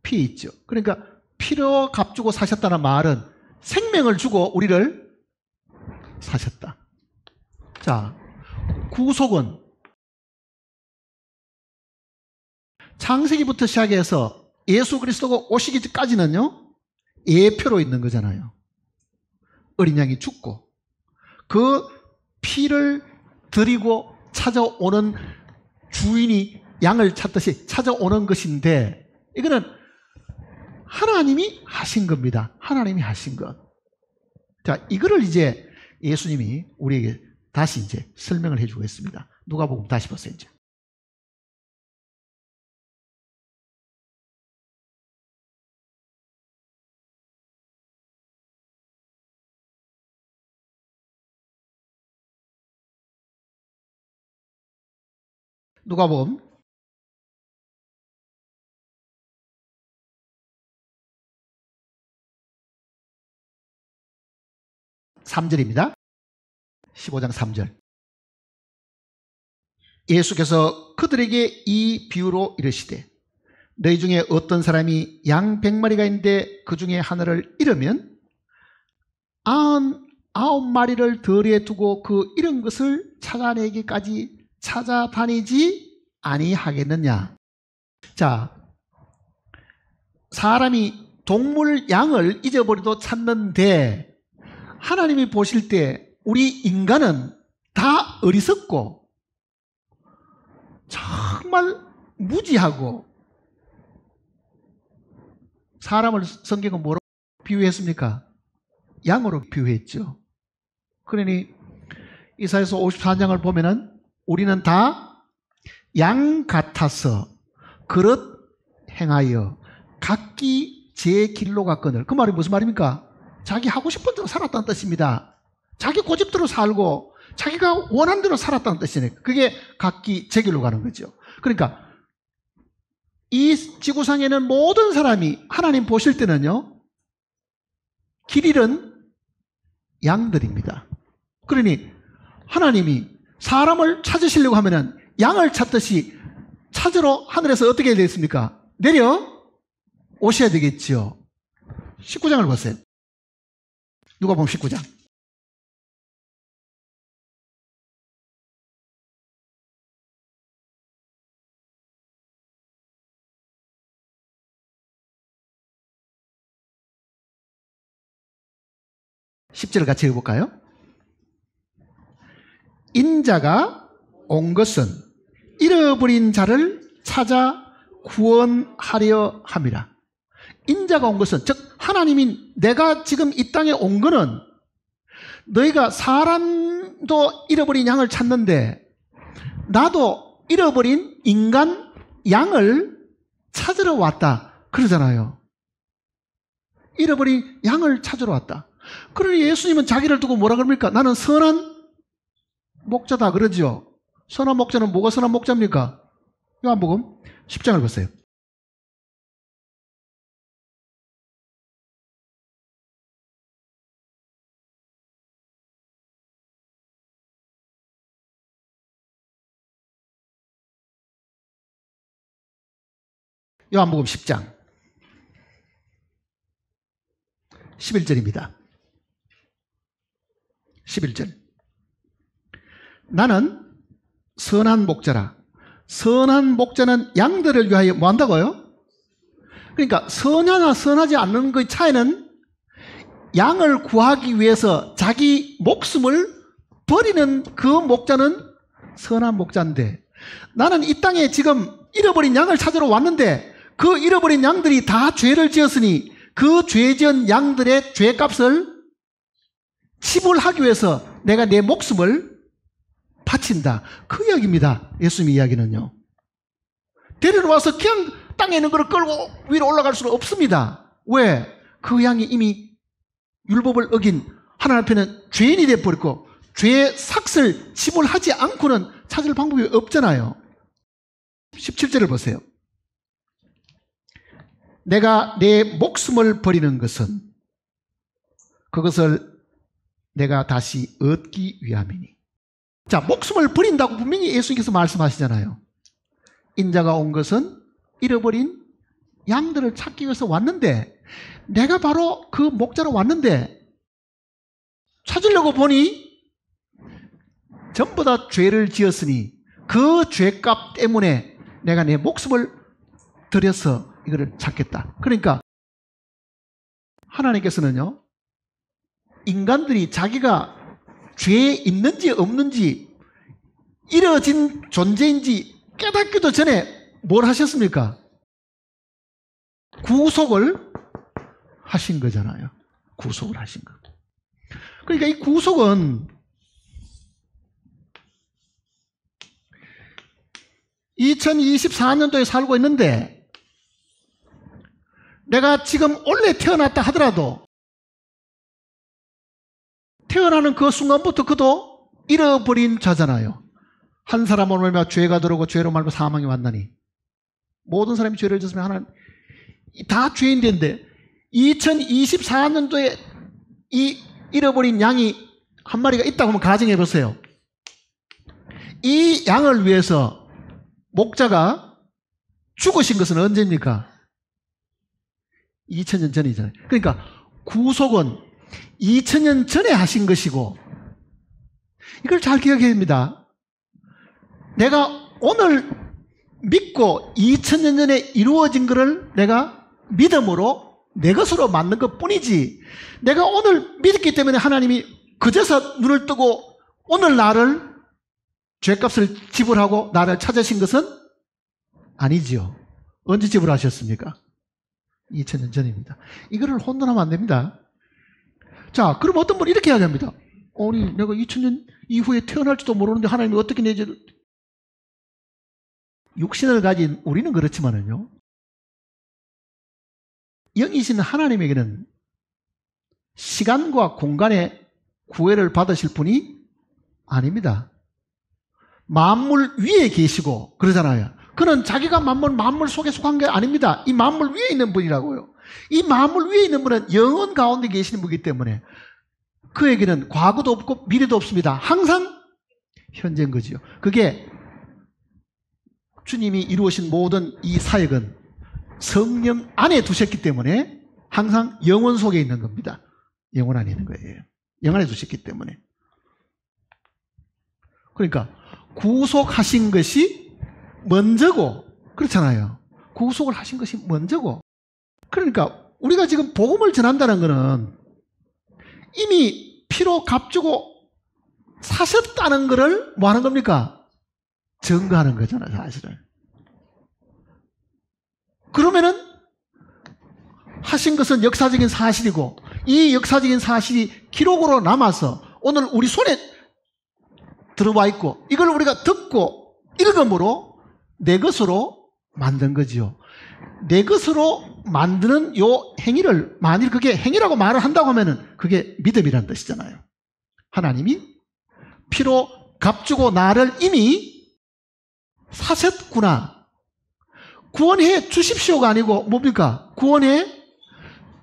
피에 있죠. 그러니까 피로 값주고 사셨다는 말은 생명을 주고 우리를 사셨다. 자, 구속은 창세기부터 시작해서 예수 그리스도가 오시기까지는요 예표로 있는 거잖아요. 어린 양이 죽고 그 피를 드리고 찾아오는 주인이 양을 찾듯이 찾아오는 것인데 이거는 하나님이 하신 겁니다. 하나님이 하신 것. 자, 이거를 이제 예수님이 우리에게 다시 이제 설명을 해주겠습니다. 누가복음 다시 보세요. 이제. 누가복음 3절입니다. 15장 3절. 예수께서 그들에게 이 비유로 이르시되 너희 중에 어떤 사람이 양 100마리가 있는데 그 중에 하나를 잃으면 99마리를 덜에 두고 그 잃은 것을 찾아내기까지 찾아다니지 아니하겠느냐. 자, 사람이 동물 양을 잊어버려도 찾는데 하나님이 보실 때 우리 인간은 다 어리석고 정말 무지하고 사람을 성경은 뭐로 비유했습니까? 양으로 비유했죠. 그러니 이사야서 54장을 보면은 우리는 다 양 같아서 그릇 행하여 각기 제 길로 갔거늘. 그 말이 무슨 말입니까? 자기 하고 싶은 대로 살았다는 뜻입니다. 자기 고집대로 살고 자기가 원하는 대로 살았다는 뜻이네요. 그게 각기 제 길로 가는 거죠. 그러니까 이 지구상에는 모든 사람이 하나님 보실 때는요, 길 잃은 양들입니다. 그러니 하나님이 사람을 찾으시려고 하면은 양을 찾듯이 찾으러 하늘에서 어떻게 해야 되겠습니까? 내려 오셔야 되겠죠. 19장을 보세요. 누가복음 19장. (10절을) 같이 읽어볼까요? 인자가 온 것은 잃어버린 자를 찾아 구원하려 함이라. 인자가 온 것은, 즉 하나님인 내가 지금 이 땅에 온 거는 너희가 사람도 잃어버린 양을 찾는데 나도 잃어버린 인간 양을 찾으러 왔다 그러잖아요. 잃어버린 양을 찾으러 왔다. 그러니 예수님은 자기를 두고 뭐라 그럽니까? 나는 선한 목자다 그러죠. 선한 목자는 뭐가 선한 목자입니까? 요한복음 10장을 보세요. 요한복음 10장 11절입니다. 11절. 나는 선한 목자라. 선한 목자는 양들을 위하여 뭐 한다고요? 그러니까 선하나 선하지 않는 것의 차이는 양을 구하기 위해서 자기 목숨을 버리는 그 목자는 선한 목자인데, 나는 이 땅에 지금 잃어버린 양을 찾으러 왔는데 그 잃어버린 양들이 다 죄를 지었으니 그 죄 지은 양들의 죄값을 치불하기 위해서 내가 내 목숨을 바친다. 그 이야기입니다. 예수님의 이야기는요. 데리러 와서 그냥 땅에 있는 것을 끌고 위로 올라갈 수는 없습니다. 왜? 그 양이 이미 율법을 어긴 하나님 앞에는 죄인이 되어버렸고 죄의 삭을 치불하지 않고는 찾을 방법이 없잖아요. 17절을 보세요. 내가 내 목숨을 버리는 것은 그것을 내가 다시 얻기 위함이니. 자, 목숨을 버린다고 분명히 예수님께서 말씀하시잖아요. 인자가 온 것은 잃어버린 양들을 찾기 위해서 왔는데, 내가 바로 그 목자로 왔는데 찾으려고 보니 전부 다 죄를 지었으니 그 죄값 때문에 내가 내 목숨을 들여서 이거를 찾겠다. 그러니까 하나님께서는요, 인간들이 자기가 죄에 있는지 없는지 이뤄진 존재인지 깨닫기도 전에 뭘 하셨습니까? 구속을 하신 거잖아요. 구속을 하신 거. 그러니까 이 구속은 2024년도에 살고 있는데 내가 지금 원래 태어났다 하더라도 태어나는 그 순간부터 그도 잃어버린 자잖아요. 한 사람을 말며 죄가 들어오고 죄로 말고 사망이 왔나니. 모든 사람이 죄를 졌으면 하나님 다 죄인인데 2024년도에 이 잃어버린 양이 한 마리가 있다고 하면 가정해 보세요. 이 양을 위해서 목자가 죽으신 것은 언제입니까? 2000년 전이잖아요. 그러니까 구속은 2000년 전에 하신 것이고, 이걸 잘 기억해야 됩니다. 내가 오늘 믿고 2000년 전에 이루어진 것을 내가 믿음으로 내 것으로 만든 것 뿐이지, 내가 오늘 믿었기 때문에 하나님이 그제서 눈을 뜨고 오늘 나를 죄값을 지불하고 나를 찾으신 것은 아니지요. 언제 지불하셨습니까? 2000년 전입니다. 이거를 혼돈하면 안 됩니다. 자, 그럼 어떤 분은 이렇게 이야기합니다. 아니, 내가 2000년 이후에 태어날지도 모르는데 하나님이 어떻게 내 죄를. 육신을 가진 우리는 그렇지만은요, 영이신 하나님에게는 시간과 공간의 구애를 받으실 분이 아닙니다. 만물 위에 계시고 그러잖아요. 그는 자기가 만물 속에 속한 게 아닙니다. 이 만물 위에 있는 분이라고요. 이 만물 위에 있는 분은 영원 가운데 계시는 분이기 때문에 그에게는 과거도 없고 미래도 없습니다. 항상 현재인 거지요. 그게 주님이 이루어진 모든 이 사역은 성령 안에 두셨기 때문에 항상 영원 속에 있는 겁니다. 영원 안에 있는 거예요. 영원 안에 두셨기 때문에. 그러니까 구속하신 것이 먼저고, 그렇잖아요. 구속을 하신 것이 먼저고. 그러니까 우리가 지금 복음을 전한다는 것은 이미 피로 값주고 사셨다는 것을 뭐 하는 겁니까? 증거하는 거잖아요, 사실은. 그러면은 하신 것은 역사적인 사실이고, 이 역사적인 사실이 기록으로 남아서 오늘 우리 손에 들어와 있고, 이걸 우리가 듣고 읽음으로 내 것으로 만든 거지요. 내 것으로 만드는 요 행위를, 만일 그게 행위라고 말을 한다고 하면은 그게 믿음이라는 뜻이잖아요. 하나님이 피로 값주고 나를 이미 사셨구나. 구원해 주십시오가 아니고 뭡니까? 구원해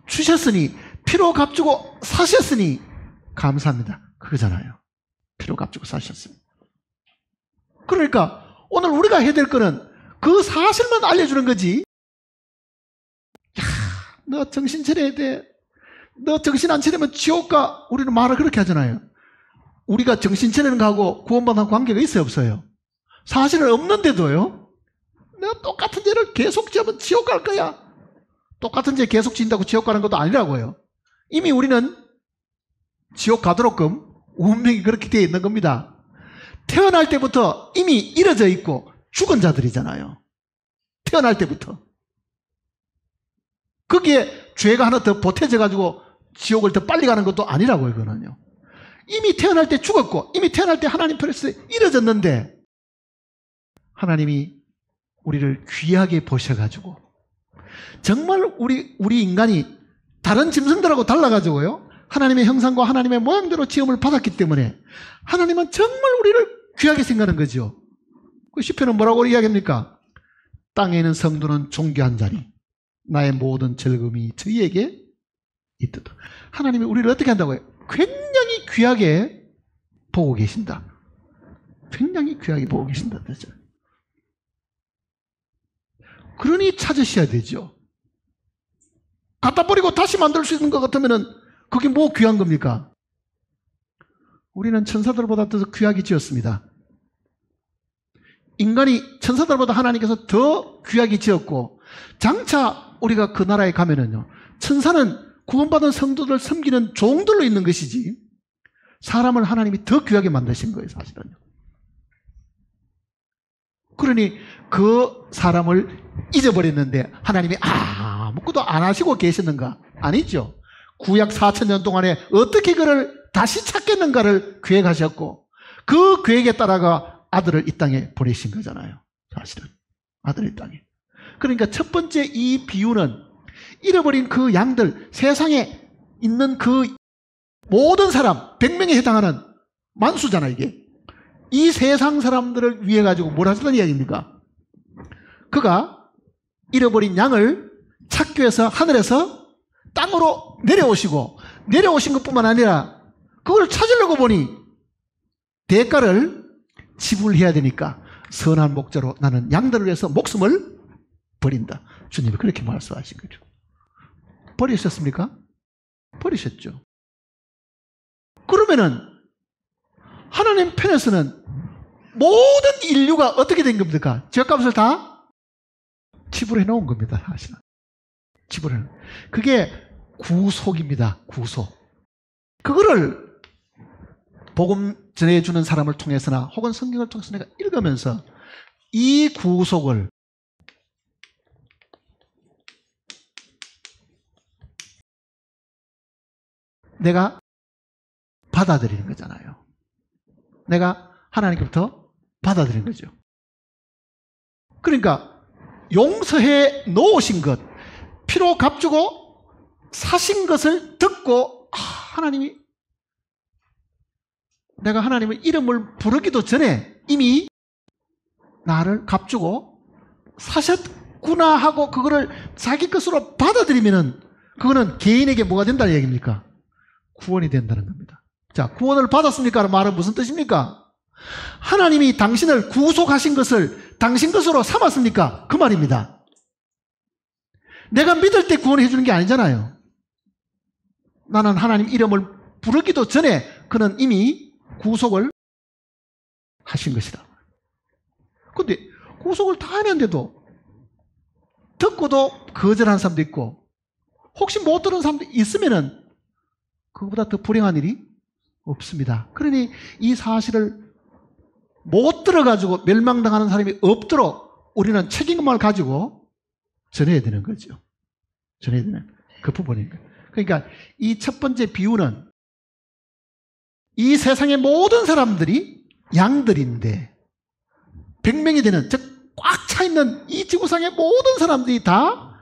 주셨으니, 피로 값주고 사셨으니 감사합니다. 그거잖아요. 피로 값주고 사셨으니. 그러니까 오늘 우리가 해야 될 거는 그 사실만 알려주는 거지. 야, 너 정신 차려야 돼. 너 정신 안 차리면 지옥 가. 우리는 말을 그렇게 하잖아요. 우리가 정신 차리는 거하고 구원받는 관계가 있어요, 없어요? 사실은 없는데도요. 너 똑같은 죄를 계속 지으면 지옥 갈 거야. 똑같은 죄 계속 지인다고 지옥 가는 것도 아니라고요. 이미 우리는 지옥 가도록끔 운명이 그렇게 되어 있는 겁니다. 태어날 때부터 이미 이뤄져 있고 죽은 자들이잖아요. 태어날 때부터. 거기에 죄가 하나 더 보태져 가지고 지옥을 더 빨리 가는 것도 아니라고요, 그거는요. 이미 태어날 때 죽었고, 이미 태어날 때 하나님 편에서 이뤄졌는데, 하나님이 우리를 귀하게 보셔가지고, 정말 우리 인간이 다른 짐승들하고 달라가지고요, 하나님의 형상과 하나님의 모양대로 지음을 받았기 때문에 하나님은 정말 우리를 귀하게 생각하는 거죠. 그 시편은 뭐라고 이야기합니까? 땅에 있는 성도는 존귀한 자니 나의 모든 즐거움이 저희에게 있도다. 하나님이 우리를 어떻게 한다고요? 굉장히 귀하게 보고 계신다. 굉장히 귀하게 보고 계신다. 그러니 찾으셔야 되죠. 갖다 버리고 다시 만들 수 있는 것 같으면은 그게 뭐 귀한 겁니까? 우리는 천사들보다 더 귀하게 지었습니다. 인간이 천사들보다 하나님께서 더 귀하게 지었고, 장차 우리가 그 나라에 가면은요, 천사는 구원받은 성도들 섬기는 종들로 있는 것이지, 사람을 하나님이 더 귀하게 만드신 거예요, 사실은요. 그러니 그 사람을 잊어버렸는데 하나님이 아무것도 안 하시고 계셨는가? 아니죠. 구약 4,000년 동안에 어떻게 그를 다시 찾겠는가를 계획하셨고, 그 계획에 따라가 아들을 이 땅에 보내신 거잖아요, 사실은. 아들을 이 땅에. 그러니까 첫 번째 이 비유는 잃어버린 그 양들, 세상에 있는 그 모든 사람, 100명에 해당하는 만수잖아, 이게. 이 세상 사람들을 위해 가지고 뭘 하셨다는 이야기입니까? 그가 잃어버린 양을 찾기 위해서 하늘에서 땅으로 내려오시고, 내려오신 것뿐만 아니라 그걸 찾으려고 보니 대가를 지불해야 되니까 선한 목자로 나는 양들을 위해서 목숨을 버린다. 주님이 그렇게 말씀하신 거죠. 버리셨습니까? 버리셨죠. 그러면은 하나님 편에서는 모든 인류가 어떻게 된 겁니까? 죄값을 다 지불해 놓은 겁니다, 사실은. 지불해 놓은. 그게 구속입니다, 구속. 그거를 복음 전해주는 사람을 통해서나 혹은 성경을 통해서 내가 읽으면서 이 구속을 내가 받아들이는 거잖아요. 내가 하나님께부터 받아들이는 거죠. 그러니까 용서해 놓으신 것, 피로 값주고 사신 것을 듣고 하나님이, 내가 하나님의 이름을 부르기도 전에 이미 나를 값주고 사셨구나 하고 그거를 자기 것으로 받아들이면은 그거는 개인에게 뭐가 된다는 얘기입니까? 구원이 된다는 겁니다. 자, 구원을 받았습니까? 라는 말은 무슨 뜻입니까? 하나님이 당신을 구속하신 것을 당신 것으로 삼았습니까? 그 말입니다. 내가 믿을 때 구원해 주는 게 아니잖아요. 나는 하나님 이름을 부르기도 전에 그는 이미 구속을 하신 것이다. 근데 구속을 다 했는데도 듣고도 거절하는 사람도 있고 혹시 못 들은 사람도 있으면은 그거보다 더 불행한 일이 없습니다. 그러니 이 사실을 못 들어가지고 멸망당하는 사람이 없도록 우리는 책임감을 가지고 전해야 되는 거죠. 전해야 되는 그 부분입니다. 그러니까 이 첫 번째 비유는 이 세상의 모든 사람들이 양들인데 100명이 되는, 즉 꽉 차 있는 이 지구상의 모든 사람들이 다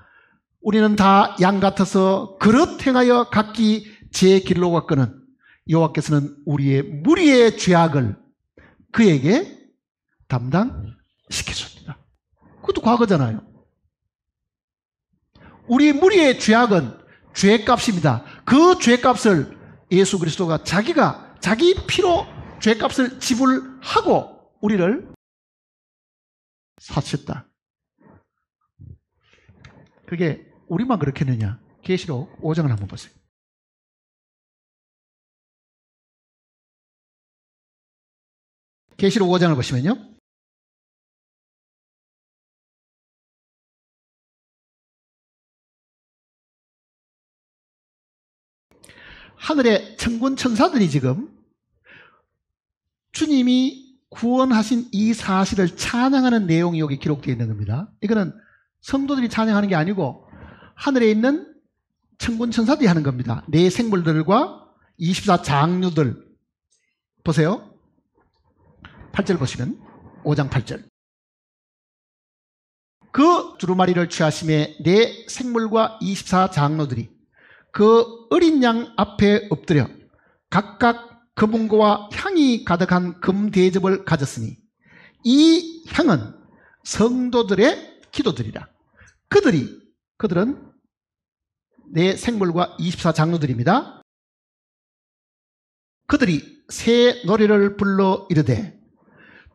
우리는 다 양 같아서 그릇 행하여 각기 제 길로 갔거는 여호와께서는 우리의 무리의 죄악을 그에게 담당시키셨습니다. 그것도 과거잖아요. 우리 무리의 죄악은 죄값입니다. 그 죄값을 예수 그리스도가 자기가 자기 피로 죄값을 지불하고 우리를 사셨다. 그게 우리만 그렇겠느냐? 계시록 5장을 한번 보세요. 계시록 5장을 보시면요, 하늘의 천군 천사들이 지금 주님이 구원하신 이 사실을 찬양하는 내용이 여기 기록되어 있는 겁니다. 이거는 성도들이 찬양하는 게 아니고 하늘에 있는 천군 천사들이 하는 겁니다. 네 생물들과 24장류들 보세요. 8절 보시면 5장 8절. 그 두루마리를 취하심에 네 생물과 24장로들이 그 어린 양 앞에 엎드려 각각 금은고와 향이 가득한 금대접을 가졌으니 이 향은 성도들의 기도들이라. 그들은 네 생물과 24장로들입니다. 그들이 새 노래를 불러 이르되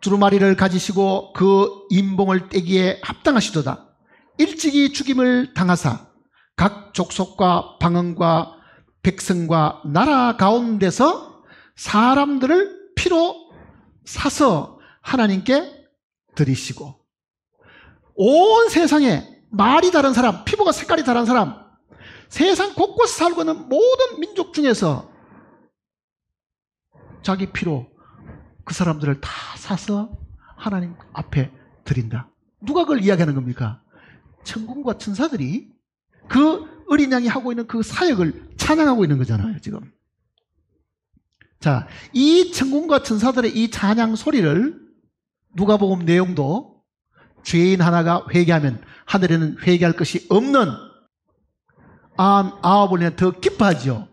두루마리를 가지시고 그 인봉을 떼기에 합당하시도다. 일찍이 죽임을 당하사 각 족속과 방언과 백성과 나라 가운데서 사람들을 피로 사서 하나님께 드리시고 온 세상에 말이 다른 사람, 피부가 색깔이 다른 사람, 세상 곳곳에 살고 있는 모든 민족 중에서 자기 피로 그 사람들을 다 사서 하나님 앞에 드린다. 누가 그걸 이야기하는 겁니까? 천군과 천사들이 그 어린 양이 하고 있는 그 사역을 찬양하고 있는 거잖아요, 지금. 자, 이 천군과 천사들의 이 찬양 소리를 누가복음 내용도 죄인 하나가 회개하면 하늘에는 회개할 것이 없는 아합을 더 기뻐하죠.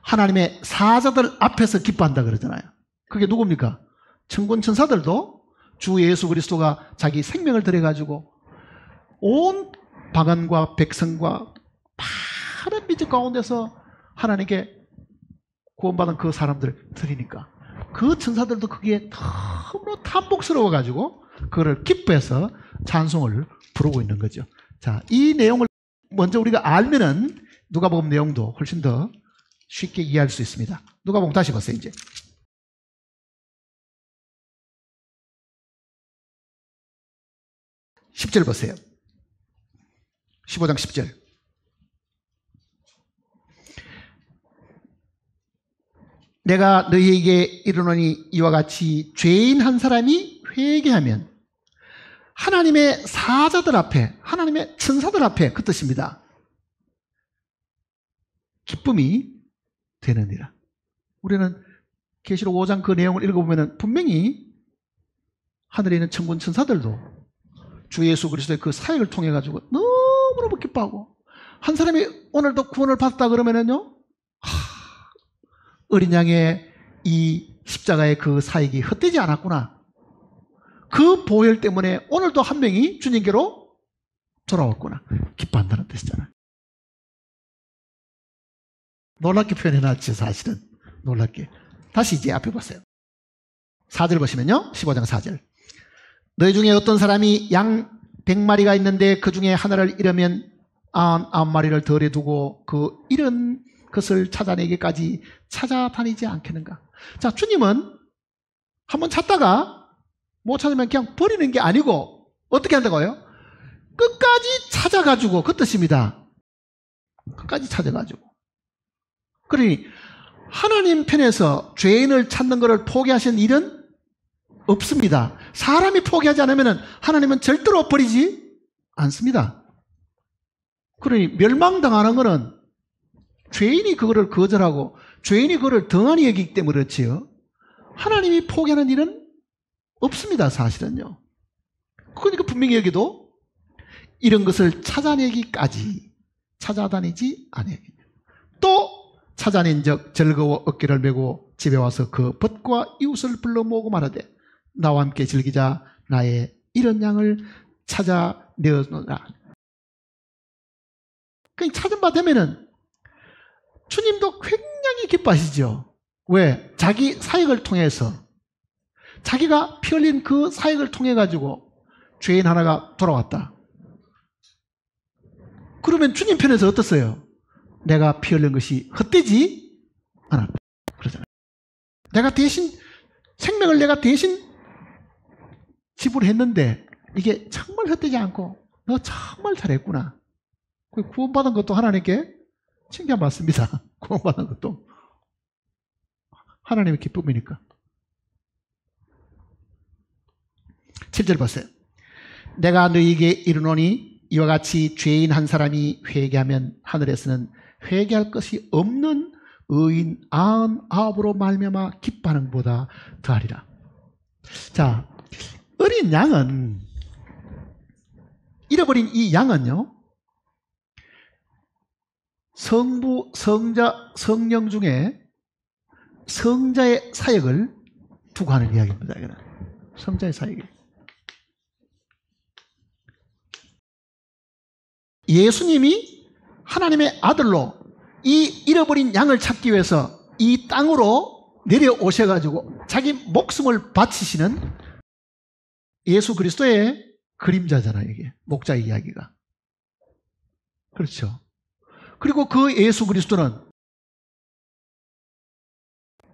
하나님의 사자들 앞에서 기뻐한다 그러잖아요. 그게 누굽니까? 천군 천사들도 주 예수 그리스도가 자기 생명을 들여가지고 온 방언과 백성과 많은 민족 가운데서 하나님께 구원받은 그 사람들을 드리니까 그 천사들도 그게 너무 탐복스러워가지고 그거를 기뻐해서 찬송을 부르고 있는 거죠. 자, 이 내용을 먼저 우리가 알면은 누가복음 내용도 훨씬 더 쉽게 이해할 수 있습니다. 누가복음 다시 보세요. 이제 10절 보세요. 15장 10절. 내가 너희에게 이르노니 이와 같이 죄인 한 사람이 회개하면 하나님의 사자들 앞에, 하나님의 천사들 앞에, 그 뜻입니다, 기쁨이 되느니라. 우리는 계시록 5장 그 내용을 읽어보면 분명히 하늘에 있는 천군 천사들도 주 예수 그리스도의 그 사역을 통해 가지고 너무너무 기뻐하고, 한 사람이 오늘도 구원을 받았다 그러면은요, 어린 양의 이 십자가의 그 사역이 헛되지 않았구나. 그 보혈 때문에 오늘도 한 명이 주님께로 돌아왔구나. 기뻐한다는 뜻이잖아요. 놀랍게 표현해놨죠, 사실은. 놀랍게. 다시 이제 앞에 보세요. 4절 보시면요. 15장 4절. 너희 중에 어떤 사람이 양 100마리가 있는데 그 중에 하나를 잃으면 99마리를 덜에 두고 그 잃은 것을 찾아내기까지 찾아다니지 않겠는가. 자, 주님은 한번 찾다가 못 찾으면 그냥 버리는 게 아니고 어떻게 한다고요? 끝까지 찾아가지고, 그 뜻입니다. 끝까지 찾아가지고. 그러니 하나님 편에서 죄인을 찾는 것을 포기하신 일은 없습니다. 사람이 포기하지 않으면 하나님은 절대로 버리지 않습니다. 그러니 멸망당하는 것은 죄인이 그거를 거절하고 죄인이 그거를 덩하니 여기기 때문에 그렇지요. 하나님이 포기하는 일은 없습니다, 사실은요. 그러니까 분명히 여기도 이런 것을 찾아내기까지 찾아다니지 아니하겠냐. 또 찾아낸 적 즐거워 어깨를 메고 집에 와서 그 벗과 이웃을 불러 모으고 말하되 나와 함께 즐기자. 나의 이런 양을 찾아내었노라. 그러니까 찾은 바 되면은 주님도 굉장히 기뻐하시죠. 왜? 자기 사역을 통해서, 자기가 피 흘린 그 사역을 통해 가지고 죄인 하나가 돌아왔다. 그러면 주님 편에서 어떻어요? 내가 피 흘린 것이 헛되지 않았다. 그러잖아요. 내가 대신, 생명을 내가 대신 지불했는데 이게 정말 헛되지 않고 너 정말 잘했구나. 구원받은 것도 하나님께 칭찬받습니다. 구원받은 것도 하나님의 기쁨이니까. 7절 보세요. 내가 너희에게 이르노니 이와 같이 죄인 한 사람이 회개하면 하늘에서는 회개할 것이 없는 의인 99으로 말미암아 기뻐하는 것보다 더하리라. 자, 어린 양은, 잃어버린 이 양은요, 성부, 성자, 성령 중에 성자의 사역을 두고 하는 이야기입니다. 이거는 성자의 사역이. 예수님이 하나님의 아들로 이 잃어버린 양을 찾기 위해서 이 땅으로 내려오셔가지고 자기 목숨을 바치시는 예수 그리스도의 그림자잖아요. 이게 목자의 이야기가. 그렇죠. 그리고 그 예수 그리스도는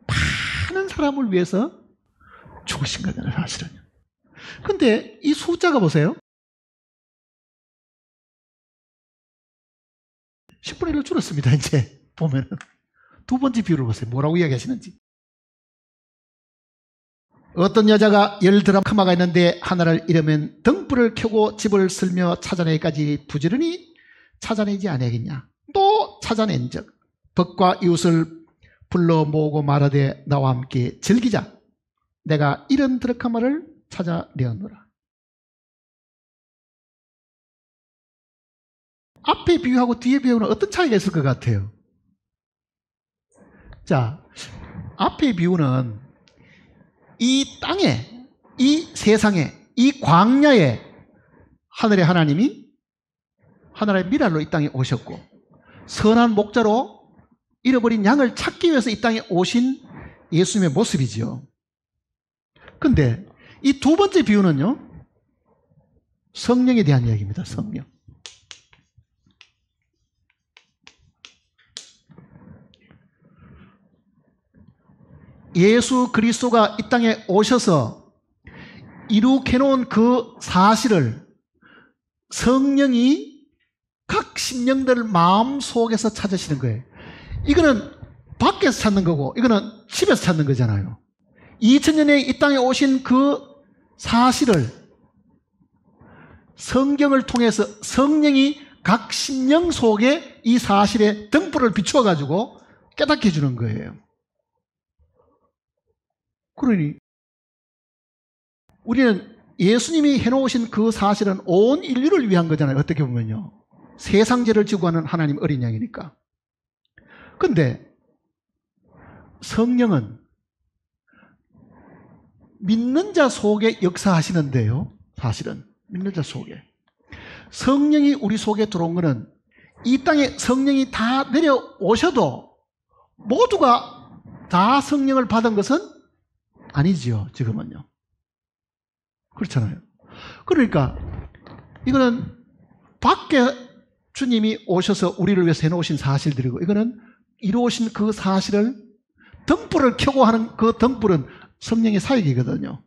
많은 사람을 위해서 죽으신 거잖아요, 사실은. 근데 이 숫자가 보세요. 10분의 1로 줄었습니다. 이제 보면은 두 번째 비유를 보세요. 뭐라고 이야기하시는지. 어떤 여자가 10드라크마가 있는데 하나를 잃으면 등불을 켜고 집을 쓸며 찾아내기까지 부지런히 찾아내지 아니하겠냐. 또 찾아낸 적 벗과 이웃을 불러 모으고 말하되 나와 함께 즐기자. 내가 잃은 드라크마를 찾아내었노라. 앞에 비유하고 뒤에 비유는 어떤 차이가 있을 것 같아요? 자, 앞의 비유는 이 땅에, 이 세상에, 이 광야에 하늘의 하나님이 하나의 미랄로 이 땅에 오셨고 선한 목자로 잃어버린 양을 찾기 위해서 이 땅에 오신 예수님의 모습이지요. 근데 이 두 번째 비유는요, 성령에 대한 이야기입니다. 성령. 예수 그리스도가 이 땅에 오셔서 이룩해놓은 그 사실을 성령이 각 심령들 마음속에서 찾으시는 거예요. 이거는 밖에서 찾는 거고 이거는 집에서 찾는 거잖아요. 2000년에 이 땅에 오신 그 사실을 성경을 통해서 성령이 각 심령 속에 이 사실에 등불을 비추어 가지고 깨닫게 해주는 거예요. 그러니 우리는 예수님이 해놓으신 그 사실은 온 인류를 위한 거잖아요. 어떻게 보면요, 세상 죄를 지고 가는 하나님 어린 양이니까. 근데 성령은 믿는 자 속에 역사하시는데요, 사실은 믿는 자 속에 성령이 우리 속에 들어온 것은 이 땅에 성령이 다 내려오셔도 모두가 다 성령을 받은 것은 아니지요. 지금은요. 그렇잖아요. 그러니까 이거는 밖에 주님이 오셔서 우리를 위해서 해놓으신 사실들이고, 이거는 이루어진 그 사실을 등불을 켜고 하는 그 등불은 성령의 사역이거든요.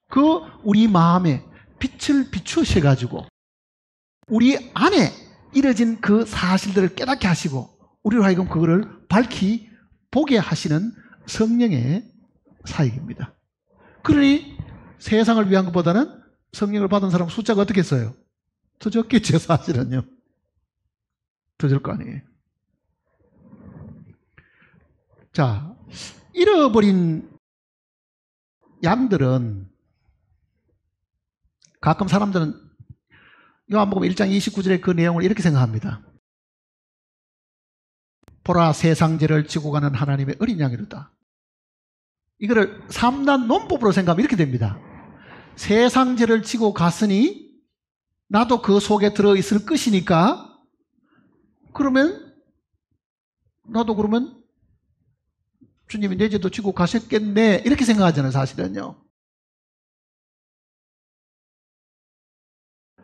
그 우리 마음에 빛을 비추셔가지고 우리 안에 이뤄진 그 사실들을 깨닫게 하시고 우리로 하여금 그거를 밝히 보게 하시는 성령의 사역입니다. 그러니 세상을 위한 것보다는 성령을 받은 사람 숫자가 어떻게 써요? 더 적겠죠, 사실은요. 더 줄 거 아니에요. 자, 잃어버린 양들은 가끔 사람들은 요한복음 1장 29절의 그 내용을 이렇게 생각합니다. 보라, 세상 죄를 지고 가는 하나님의 어린 양이로다. 이거를 3단 논법으로 생각하면 이렇게 됩니다. 세상 죄를 지고 갔으니 나도 그 속에 들어있을 것이니까 그러면 나도 그러면 주님이 내 죄도 지고 가셨겠네, 이렇게 생각하잖아요. 사실은요.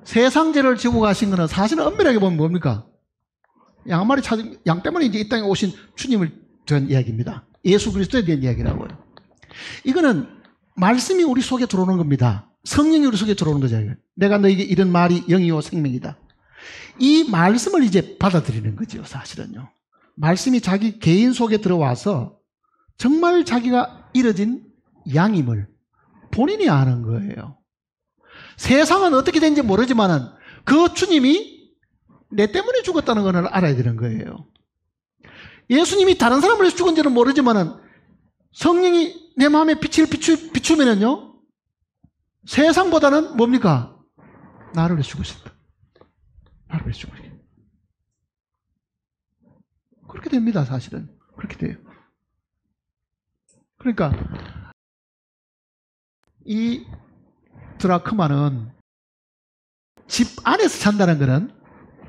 세상 죄를 지고 가신 것은 사실은 엄밀하게 보면 뭡니까? 양 한 마리 찾은 양 때문에 이제 이 땅에 오신 주님을 대한 이야기입니다. 예수 그리스도에 대한 이야기라고요. 이거는 말씀이 우리 속에 들어오는 겁니다. 성령이 우리 속에 들어오는 거죠. 내가 너에게 이런 말이 영이요 생명이다. 이 말씀을 이제 받아들이는 거죠. 사실은요. 말씀이 자기 개인 속에 들어와서 정말 자기가 이뤄진 양임을 본인이 아는 거예요. 세상은 어떻게 된지 모르지만은 그 주님이 내 때문에 죽었다는 것을 알아야 되는 거예요. 예수님이 다른 사람을 위해서 죽은지는 모르지만은 성령이 내 마음에 빛을 비추면은요, 세상보다는 뭡니까? 나를 위해서 죽으셨다. 나를 위해서 죽으셨다. 그렇게 됩니다. 사실은 그렇게 돼요. 그러니까 이 드라크마는 집 안에서 산다는 것은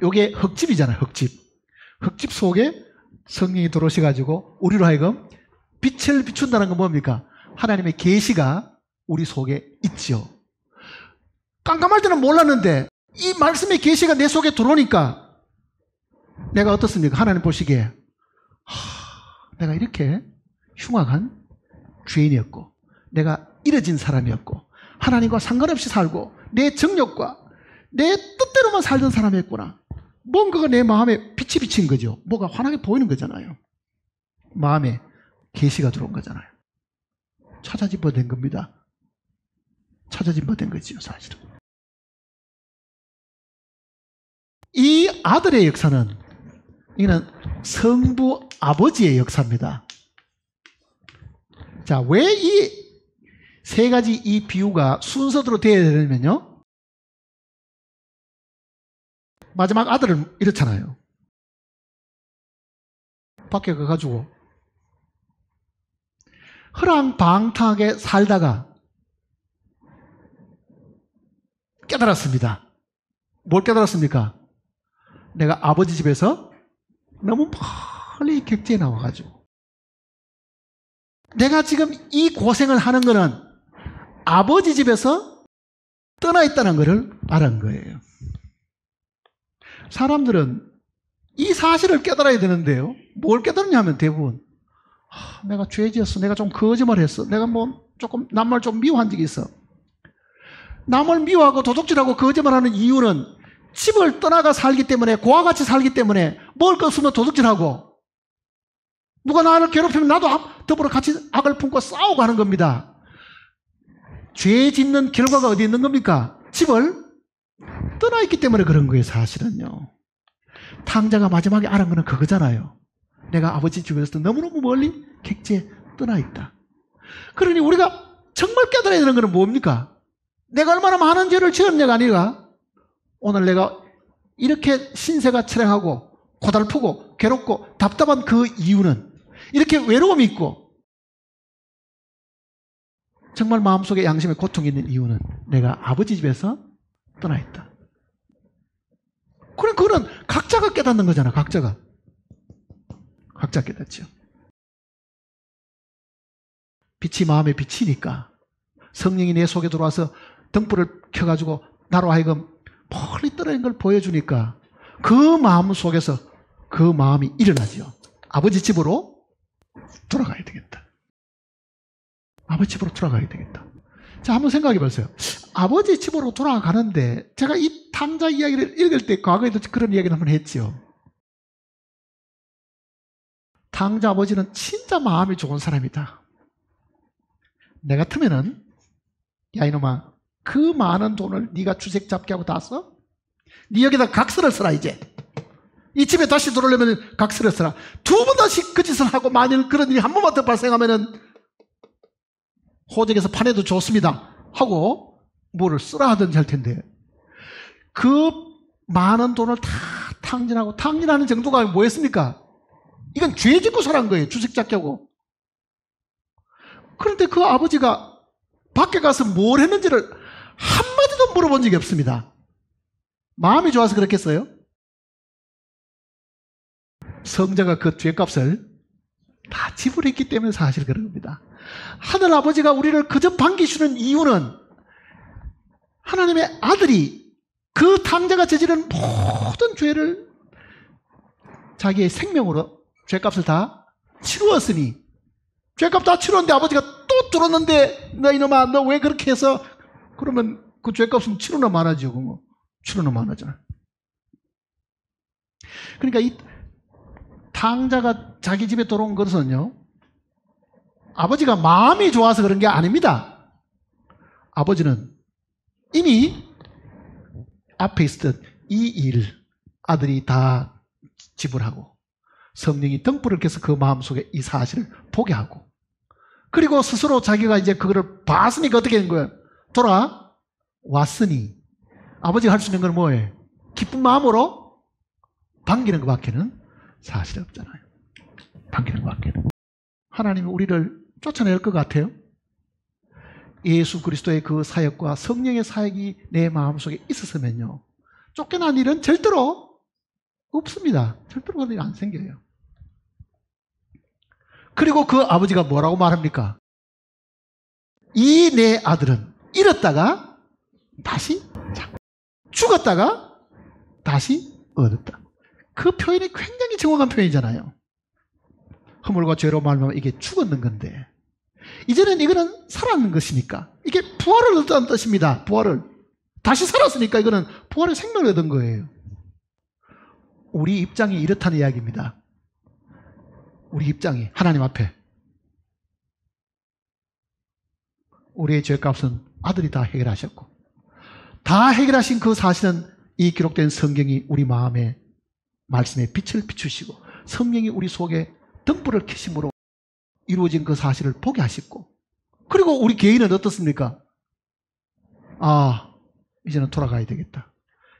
요게 흙집이잖아요. 흙집 속에 성령이 들어오셔가지고 우리로 하여금 빛을 비춘다는 건 뭡니까? 하나님의 계시가 우리 속에 있죠. 깜깜할 때는 몰랐는데 이 말씀의 계시가 내 속에 들어오니까 내가 어떻습니까? 하나님 보시기에 내가 이렇게 흉악한 죄인이었고 내가 이뤄진 사람이었고 하나님과 상관없이 살고 내 정욕과 내 뜻대로만 살던 사람이었구나. 뭔가가 내 마음에 빛이 비친 거죠. 뭐가 환하게 보이는 거잖아요. 마음에 계시가 들어온 거잖아요. 찾아진 바 된 겁니다. 찾아진 바 된 거지요, 사실은. 이 아들의 역사는 이는 성부 아버지의 역사입니다. 자, 왜 이 세 가지 이 비유가 순서대로 되어야 되냐면요, 마지막 아들은 이렇잖아요. 밖에 가가지고 허랑방탕하게 살다가 깨달았습니다. 뭘 깨달았습니까? 내가 아버지 집에서 너무 멀리 객지에 나와가지고 내가 지금 이 고생을 하는 거는 아버지 집에서 떠나 있다는 것을 알은 거예요. 사람들은 이 사실을 깨달아야 되는데요, 뭘 깨달느냐 하면 대부분 내가 죄 지었어, 내가 좀 거짓말했어, 내가 뭐 조금 남을 좀 미워한 적이 있어. 남을 미워하고 도둑질하고 거짓말하는 이유는 집을 떠나가 살기 때문에, 고와 같이 살기 때문에 먹을 거 없으면 도둑질하고 누가 나를 괴롭히면 나도 더불어 같이 악을 품고 싸우고 하는 겁니다. 죄 짓는 결과가 어디 있는 겁니까? 집을 떠나 있기 때문에 그런 거예요. 사실은요. 탕자가 마지막에 알은 거는 그거잖아요. 내가 아버지 집에서 너무너무 멀리 객지에 떠나 있다. 그러니 우리가 정말 깨달아야 되는 거는 뭡니까? 내가 얼마나 많은 죄를 지었냐가 아니라 오늘 내가 이렇게 신세가 처량하고 고달프고 괴롭고 답답한 그 이유는, 이렇게 외로움이 있고 정말 마음속에 양심에 고통이 있는 이유는 내가 아버지 집에서 떠나 있다. 그거는 각자가 깨닫는 거잖아. 각자 깨닫죠. 빛이 마음에 비치니까 성령이 내 속에 들어와서 등불을 켜가지고 나로 하여금 멀리 떨어진 걸 보여주니까 그 마음 속에서 그 마음이 일어나죠. 아버지 집으로 돌아가야 되겠다. 아버지 집으로 돌아가야 되겠다. 자, 한번 생각해 보세요. 아버지 집으로 돌아가는데 제가 이 탕자 이야기를 읽을 때 과거에도 그런 이야기를 한번 했죠. 탕자 아버지는 진짜 마음이 좋은 사람이다. 내 같으면은 야 이놈아, 그 많은 돈을 네가 주색 잡게 하고 다 써? 네 여기다 각서를 써라. 이제 이 집에 다시 들어오려면 각서를 써라. 두 번 다시 그 짓을 하고 만일 그런 일이 한 번만 더 발생하면은 호적에서 판해도 좋습니다 하고 뭐를 쓰라 하든지 할 텐데, 그 많은 돈을 다 탕진하는 정도가 뭐였습니까? 이건 죄 짓고 살한 거예요. 주색 잡게 하고. 그런데 그 아버지가 밖에 가서 뭘 했는지를 한마디도 물어본 적이 없습니다. 마음이 좋아서 그렇겠어요? 성자가 그 죄값을 다 지불했기 때문에 사실 그런 겁니다. 하늘 아버지가 우리를 그저 반기시는 이유는 하나님의 아들이 그 탕자가 저지른 모든 죄를 자기의 생명으로 죄값을 다 치루었으니, 죄값 다 치렀는데 아버지가 또 들었는데 너 이놈아 너 왜 그렇게 해서, 그러면 그 죄값은 치루나 많아지고 뭐 치루나 많아잖아. 그러니까 이 탕자가 자기 집에 들어온 것은요, 아버지가 마음이 좋아서 그런 게 아닙니다. 아버지는 이미 앞에 있었던 이 일 아들이 다 지불하고 성령이 등불을 켜서 그 마음속에 이 사실을 보게 하고, 그리고 스스로 자기가 이제 그거를 봤으니까 어떻게 된 거예요? 돌아왔으니 아버지가 할 수 있는 건 뭐예요? 기쁜 마음으로 반기는 것밖에는 사실이 없잖아요. 반기는 것밖에는. 하나님이 우리를 쫓아낼 것 같아요? 예수 그리스도의 그 사역과 성령의 사역이 내 마음속에 있었으면요, 쫓겨난 일은 절대로 없습니다. 절대로 그런 일이 안 생겨요. 그리고 그 아버지가 뭐라고 말합니까? 이 내 아들은 잃었다가 다시 찾고 죽었다가 다시 얻었다. 그 표현이 굉장히 정확한 표현이잖아요. 허물과 죄로 말하면 이게 죽었는 건데, 이제는 이거는 살았는 것이니까 이게 부활을 얻었다는 뜻입니다. 부활을 다시 살았으니까 이거는 부활의 생명을 얻은 거예요. 우리 입장이 이렇다는 이야기입니다. 우리 입장이 하나님 앞에 우리의 죄값은 아들이 다 해결하셨고, 다 해결하신 그 사실은 이 기록된 성경이 우리 마음에 말씀에 빛을 비추시고 성령이 우리 속에 등불을 켜심으로 이루어진 그 사실을 보게 하셨고, 그리고 우리 개인은 어떻습니까? 아, 이제는 돌아가야 되겠다.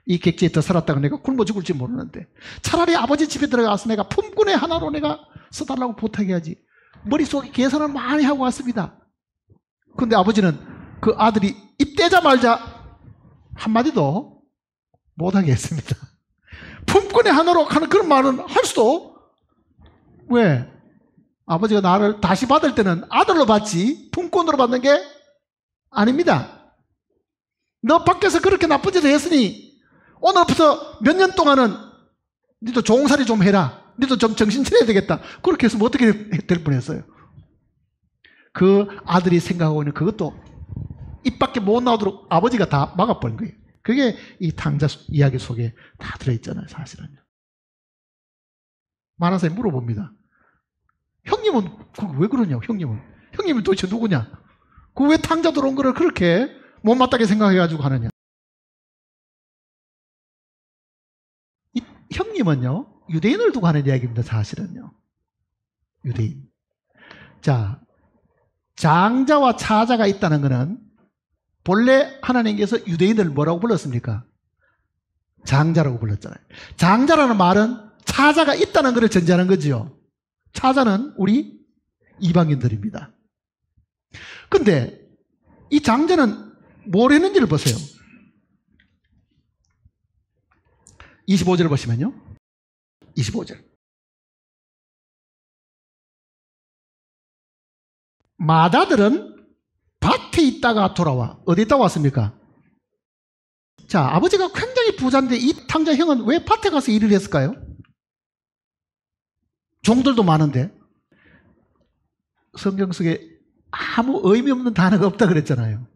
이 객지에 더 살았다가 내가 굶어 죽을지 모르는데 차라리 아버지 집에 들어가서 내가 품꾼의 하나로 내가 써달라고 부탁해야지. 머릿속에 계산을 많이 하고 왔습니다. 그런데 아버지는 그 아들이 입대자마자 한마디도 못하게 했습니다. 품꾼의 하나로 하는 그런 말은 할 수도. 왜? 아버지가 나를 다시 받을 때는 아들로 받지 품꾼으로 받는 게 아닙니다. 너 밖에서 그렇게 나쁜 짓을 했으니 오늘부터 몇 년 동안은 니도 종살이 좀 해라. 니도 좀 정신 차려야 되겠다. 그렇게 해서 뭐 어떻게 될 뻔했어요. 그 아들이 생각하고 있는 그것도 입 밖에 못 나오도록 아버지가 다 막아버린 거예요. 그게 이 탕자 이야기 속에 다 들어있잖아요. 사실은요. 많은 사람이 물어봅니다. 형님은 왜 그러냐? 형님은 도대체 누구냐? 그 왜 탕자 들어온 거를 그렇게 못마땅하게 생각해가지고 하느냐? 이 형님은요, 유대인을 두고 하는 이야기입니다. 사실은요. 유대인. 자, 장자와 차자가 있다는 것은 본래 하나님께서 유대인을 뭐라고 불렀습니까? 장자라고 불렀잖아요. 장자라는 말은 차자가 있다는 것을 전제하는 거지요. 차자는 우리 이방인들입니다. 근데 이 장자는 뭘 했는지를 보세요. 25절 보시면요. 25절. 마다들은 밭에 있다가 돌아와. 어디 있다가 왔습니까? 자, 아버지가 굉장히 부자인데 이 탕자 형은 왜 밭에 가서 일을 했을까요? 종들도 많은데. 성경 속에 아무 의미 없는 단어가 없다 그랬잖아요.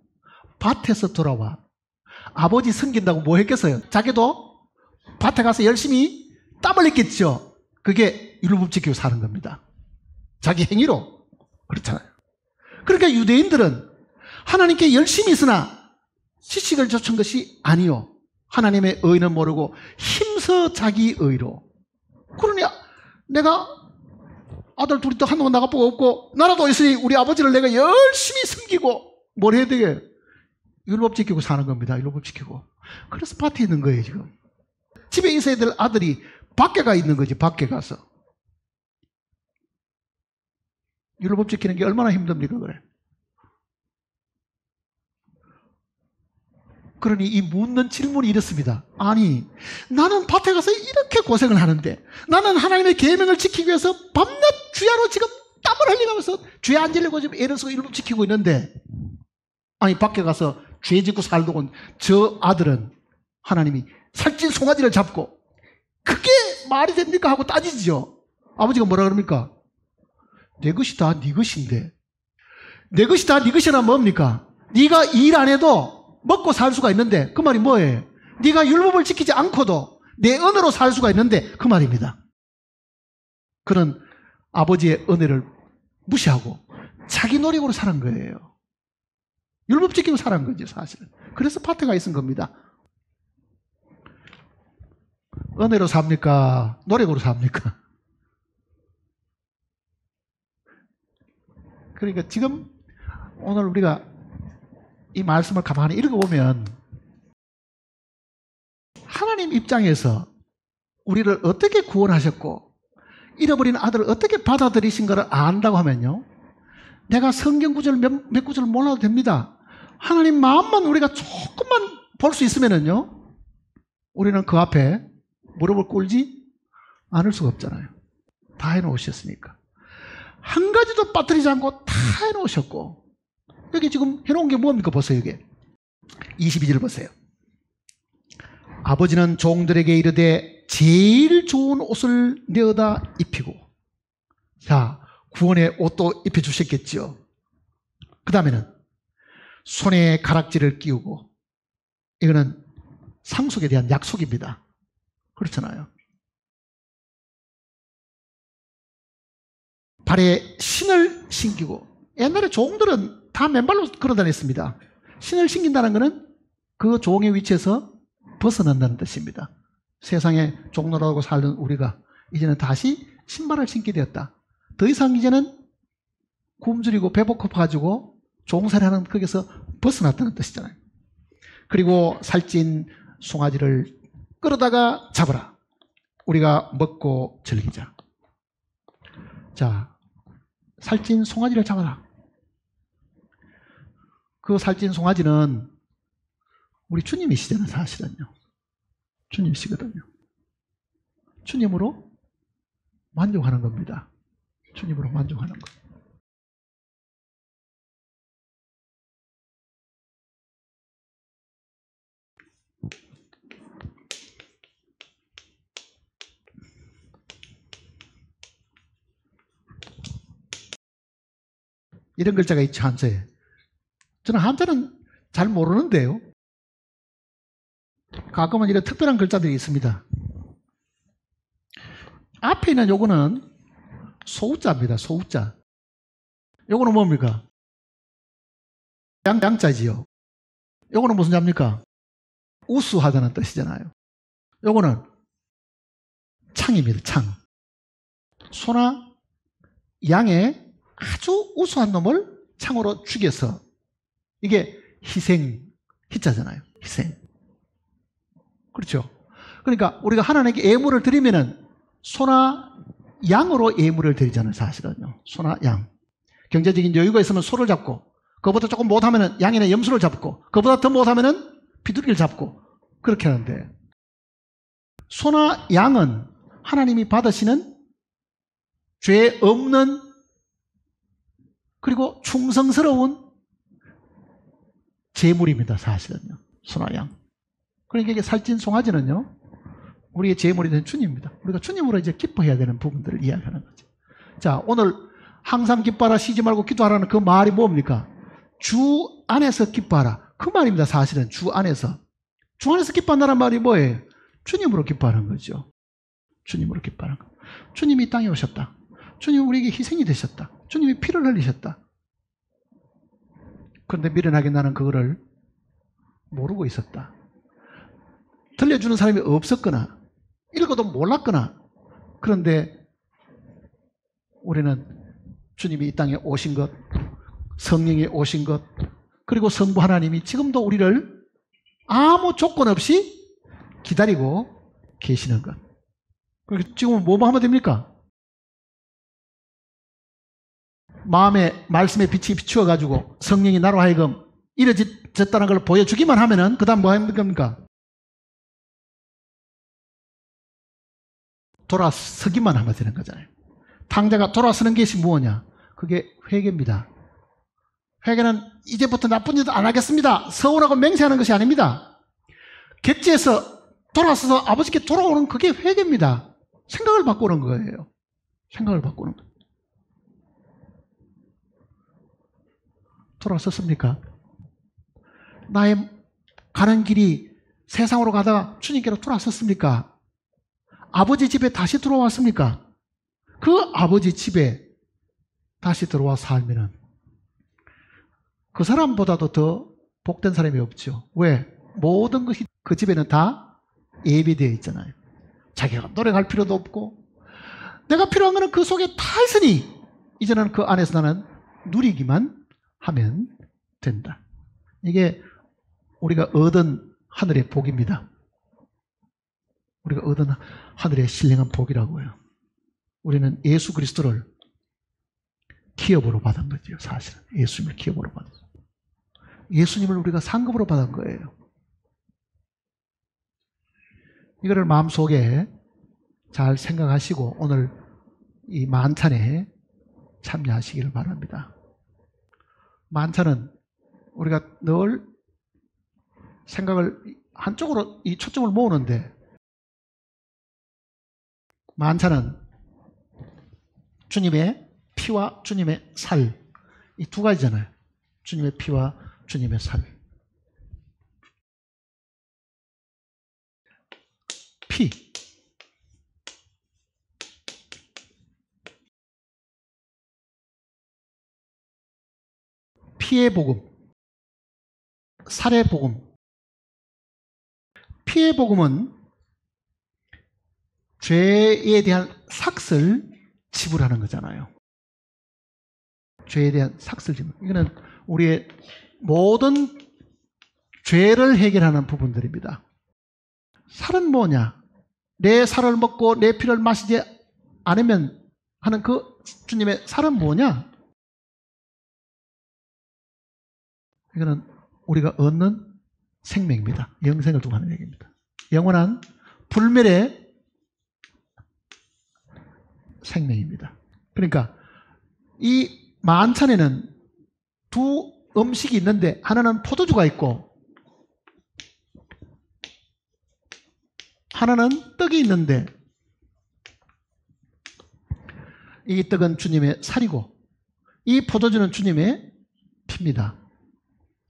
밭에서 돌아와. 아버지 섬긴다고 뭐 했겠어요? 자기도 밭에 가서 열심히 땀 흘렸겠죠. 그게 율법 지키고 사는 겁니다. 자기 행위로. 그렇잖아요. 그러니까 유대인들은 하나님께 열심히 있으나 지식을 좇은 것이 아니요. 하나님의 의는 모르고 힘써 자기 의로. 그러니 내가 아들 둘이 또 한동안 나가보고 없고 나라도 있으니 우리 아버지를 내가 열심히 섬기고 뭘 해야 되게? 율법 지키고 사는 겁니다. 율법 지키고. 그래서 밭에 있는 거예요 지금. 집에 있어야 될 아들이 밖에 가 있는 거지. 밖에 가서. 율법 지키는 게 얼마나 힘듭니까 그래. 그러니 이 묻는 질문이 이렇습니다. 아니 나는 밭에 가서 이렇게 고생을 하는데 나는 하나님의 계명을 지키기 위해서 밤낮 주야로 지금 땀을 흘리면서 죄 안 지려고 지금 애를 쓰고 율법 지키고 있는데 아니 밖에 가서 죄 짓고 살고 온 저 아들은 하나님이 살찐 송아지를 잡고 그게 말이 됩니까 하고 따지죠. 아버지가 뭐라 그럽니까? 내 것이 다 네 것인데 내 것이 다 네 것이나 뭡니까? 네가 일 안 해도 먹고 살 수가 있는데 그 말이 뭐예요? 네가 율법을 지키지 않고도 내 은혜로 살 수가 있는데 그 말입니다. 그는 아버지의 은혜를 무시하고 자기 노력으로 살은 거예요. 율법 지키고 살은 거지 사실은. 그래서 밭에 가 있은 겁니다. 은혜로 삽니까? 노력으로 삽니까? 그러니까 지금 오늘 우리가 이 말씀을 가만히 읽어보면 하나님 입장에서 우리를 어떻게 구원하셨고 잃어버린 아들을 어떻게 받아들이신 것을 안다고 하면요. 내가 성경 구절 몇 구절 몰라도 됩니다. 하나님 마음만 우리가 조금만 볼 수 있으면요. 우리는 그 앞에 무릎을 꿇지 않을 수가 없잖아요. 다 해놓으셨으니까. 한 가지도 빠뜨리지 않고 다 해놓으셨고 여기 지금 해놓은 게 뭡니까? 보세요. 이게 22절 보세요. 아버지는 종들에게 이르되 제일 좋은 옷을 내어다 입히고 자 구원의 옷도 입혀주셨겠죠. 그 다음에는 손에 가락지를 끼우고 이거는 상속에 대한 약속입니다. 그렇잖아요. 발에 신을 신기고 옛날에 종들은 다 맨발로 걸어 다녔습니다. 신을 신긴다는 것은 그 종의 위치에서 벗어난다는 뜻입니다. 세상에 종노릇하고 살던 우리가 이제는 다시 신발을 신게 되었다. 더 이상 이제는 굶주리고 배고파가지고 종살이하는 거기서 벗어났다는 뜻이잖아요. 그리고 살찐 송아지를 끌어다가 잡아라. 우리가 먹고 즐기자. 자, 살찐 송아지를 잡아라. 그 살찐 송아지는 우리 주님이시잖아요, 사실은요. 주님이시거든요. 주님으로 만족하는 겁니다. 주님으로 만족하는 것. 이런 글자가 있죠, 한자에. 저는 한자는 잘 모르는데요. 가끔은 이런 특별한 글자들이 있습니다. 앞에 있는 요거는 소우자입니다. 소우자. 요거는 뭡니까? 양자지요. 요거는 무슨 자입니까? 우수하다는 뜻이잖아요. 요거는 창입니다. 창. 소나 양의 아주 우수한 놈을 창으로 죽여서 이게 희생, 희자잖아요. 희생. 그렇죠. 그러니까 우리가 하나님께 예물을 드리면은 소나 양으로 예물을 드리잖아요. 사실은요. 소나 양. 경제적인 여유가 있으면 소를 잡고 그보다 조금 못하면은 양이나 염소를 잡고 그보다 더 못하면은 비둘기를 잡고 그렇게 하는데 소나 양은 하나님이 받으시는 죄 없는 그리고 충성스러운 제물입니다. 사실은요. 소나 양. 그러니까 이게 살찐 송아지는요, 우리의 제물이 된 주님입니다. 우리가 주님으로 이제 기뻐해야 되는 부분들을 이야기하는 거죠. 자, 오늘 항상 기뻐하라, 쉬지 말고 기도하라는 그 말이 뭡니까? 주 안에서 기뻐하라. 그 말입니다. 사실은 주 안에서. 주 안에서 기뻐한다는 말이 뭐예요? 주님으로 기뻐하는 거죠. 주님으로 기뻐하는 거. 주님이 이 땅에 오셨다. 주님이 우리에게 희생이 되셨다. 주님이 피를 흘리셨다. 그런데 미련하게 나는 그거를 모르고 있었다. 들려주는 사람이 없었거나 읽어도 몰랐거나, 그런데 우리는 주님이 이 땅에 오신 것, 성령이 오신 것, 그리고 성부 하나님이 지금도 우리를 아무 조건 없이 기다리고 계시는 것. 지금 뭐만 하면 됩니까? 마음에 말씀의 빛이 비추어가지고 성령이 나로 하여금 이루어졌다는 걸 보여주기만 하면은 그 다음 뭐 하는 겁니까? 돌아서기만 하면 되는 거잖아요. 탕자가 돌아서는 것이 무엇이냐? 그게 회개입니다. 회개는 이제부터 나쁜 짓 안 하겠습니다, 서운하고 맹세하는 것이 아닙니다. 객지에서 돌아서서 아버지께 돌아오는 그게 회개입니다. 생각을 바꾸는 거예요. 생각을 바꾸는 거예요. 돌아섰습니까? 나의 가는 길이 세상으로 가다가 주님께로 돌아섰습니까? 아버지 집에 다시 들어왔습니까? 그 아버지 집에 다시 들어와 살면은 그 사람보다도 더 복된 사람이 없죠. 왜? 모든 것이 그 집에는 다 예비되어 있잖아요. 자기가 노력할 필요도 없고, 내가 필요한 것은 그 속에 다 있으니 이제는 그 안에서 나는 누리기만 하면 된다. 이게 우리가 얻은 하늘의 복입니다. 우리가 얻은 하늘의 신령한 복이라고요. 우리는 예수 그리스도를 기업으로 받은 거죠. 사실은 예수님을 기업으로 받았어요. 예수님을 우리가 상급으로 받은 거예요. 이거를 마음속에 잘 생각하시고 오늘 이 만찬에 참여하시기를 바랍니다. 만찬은 우리가 늘 생각을 한쪽으로 이 초점을 모으는데, 만찬은 주님의 피와 주님의 살, 이 두 가지잖아요. 주님의 피와 주님의 살. 피. 피의 복음, 살의 복음. 피의 복음은 죄에 대한 삭을 지불하는 거잖아요. 죄에 대한 삭을 지불. 이거는 우리의 모든 죄를 해결하는 부분들입니다. 살은 뭐냐? 내 살을 먹고 내 피를 마시지 않으면 하는 그 주님의 살은 뭐냐? 이거는 우리가 얻는 생명입니다. 영생을 두고 하는 얘기입니다. 영원한 불멸의 생명입니다. 그러니까 이 만찬에는 두 음식이 있는데, 하나는 포도주가 있고 하나는 떡이 있는데, 이 떡은 주님의 살이고 이 포도주는 주님의 피입니다.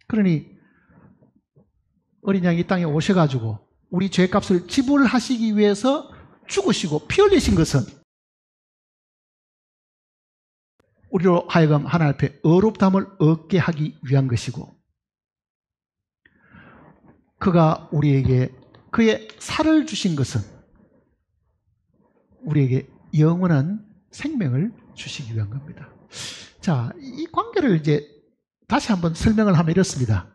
그러니 어린 양이 이 땅에 오셔가지고 우리 죄값을 지불하시기 위해서 죽으시고 피 흘리신 것은 우리로 하여금 하나님 앞에 의롭다함을 얻게 하기 위한 것이고, 그가 우리에게 그의 살을 주신 것은 우리에게 영원한 생명을 주시기 위한 겁니다. 자, 이 관계를 이제 다시 한번 설명을 하면 이렇습니다.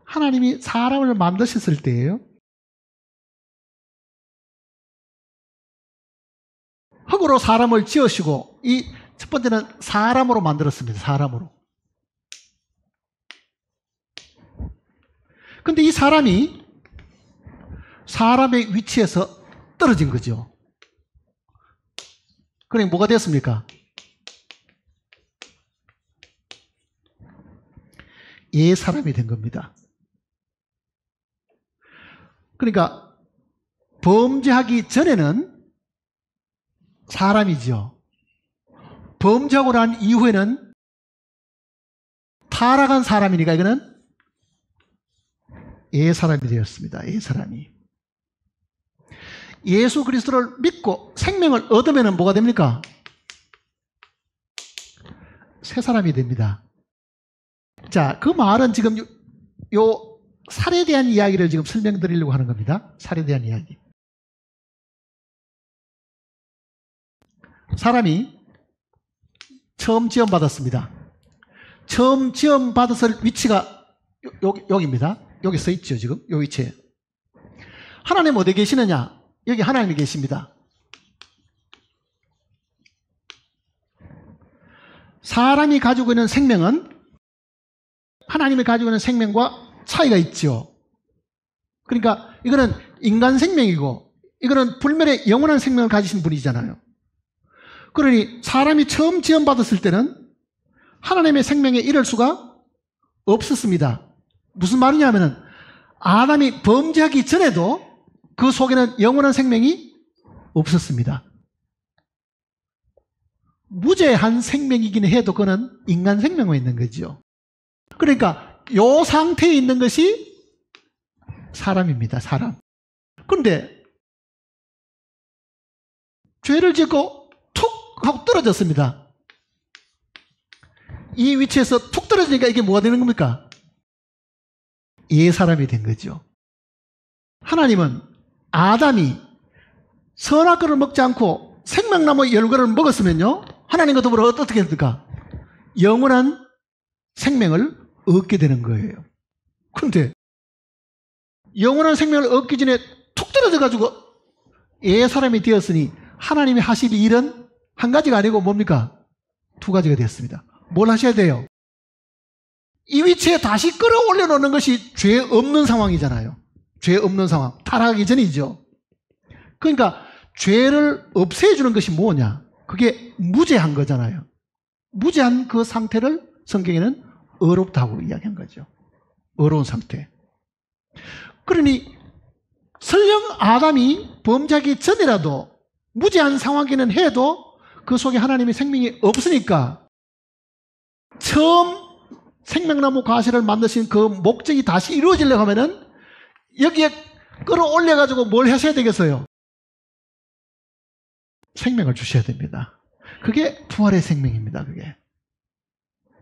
하나님이 사람을 만드셨을 때예요, 흙으로 사람을 지으시고, 이 첫 번째는 사람으로 만들었습니다. 사람으로. 근데 이 사람이 사람의 위치에서 떨어진 거죠. 그러니 뭐가 됐습니까? 사람이 된 겁니다. 그러니까 범죄하기 전에는 사람이죠. 범죄하고 난 이후에는 타락한 사람이니까 이거는 사람이 되었습니다. 사람이. 예수 그리스도를 믿고 생명을 얻으면 뭐가 됩니까? 새 사람이 됩니다. 자, 그 말은 지금 요 살에 대한 이야기를 지금 설명드리려고 하는 겁니다. 살에 대한 이야기. 사람이 처음 지음받았습니다. 처음 지음받았을 위치가 여기입니다. 여기 써 있죠, 지금. 요 위치에. 하나님 어디 계시느냐? 여기 하나님이 계십니다. 사람이 가지고 있는 생명은 하나님이 가지고 있는 생명과 차이가 있죠. 그러니까 이거는 인간 생명이고 이거는 불멸의 영원한 생명을 가지신 분이잖아요. 그러니 사람이 처음 지음받았을 때는 하나님의 생명에 이를 수가 없었습니다. 무슨 말이냐면은 아담이 범죄하기 전에도 그 속에는 영원한 생명이 없었습니다. 무죄한 생명이긴 해도 그는 인간 생명에 있는 거죠. 그러니까 이 상태에 있는 것이 사람입니다. 사람. 그런데 죄를 짓고 툭 하고 떨어졌습니다. 이 위치에서 툭 떨어지니까 이게 뭐가 되는 겁니까? 사람이 된 거죠. 하나님은 아담이 선악과를 먹지 않고 생명나무 열과를 먹었으면요, 하나님과 더불어 어떻게 됩니까? 영원한 생명을 얻게 되는 거예요. 그런데 영원한 생명을 얻기 전에 툭 떨어져가지고 사람이 되었으니 하나님이 하실 일은 한 가지가 아니고 뭡니까? 두 가지가 되었습니다. 뭘 하셔야 돼요? 이 위치에 다시 끌어올려 놓는 것이 죄 없는 상황이잖아요. 죄 없는 상황. 타락하기 전이죠. 그러니까 죄를 없애주는 것이 뭐냐? 그게 무죄한 거잖아요. 무죄한 그 상태를 성경에는 어렵다고 이야기한 거죠. 어려운 상태. 그러니 설령 아담이 범죄하기 전이라도 무죄한 상황이기는 해도 그 속에 하나님의 생명이 없으니까 처음 생명나무 과실을 만드신 그 목적이 다시 이루어지려고 하면은 여기에 끌어올려가지고 뭘 하셔야 되겠어요? 생명을 주셔야 됩니다. 그게 부활의 생명입니다.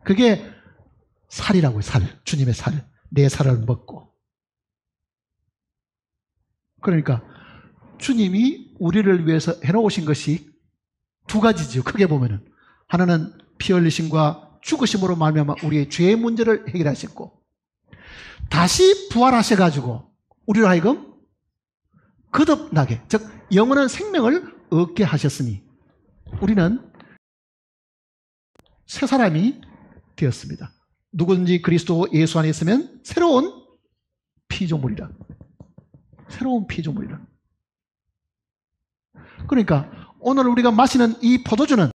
그게 살이라고요. 살. 주님의 살. 내 살을 먹고. 그러니까 주님이 우리를 위해서 해놓으신 것이 두 가지죠. 크게 보면은 하나는 피 흘리심과 죽으심으로 말미암아 우리의 죄의 문제를 해결하셨고, 다시 부활하셔가지고 우리로 하여금 거듭나게, 즉 영원한 생명을 얻게 하셨으니 우리는 새 사람이 되었습니다. 누구든지 그리스도 예수 안에 있으면 새로운 피조물이라. 새로운 피조물이라. 그러니까 오늘 우리가 마시는 이 포도주는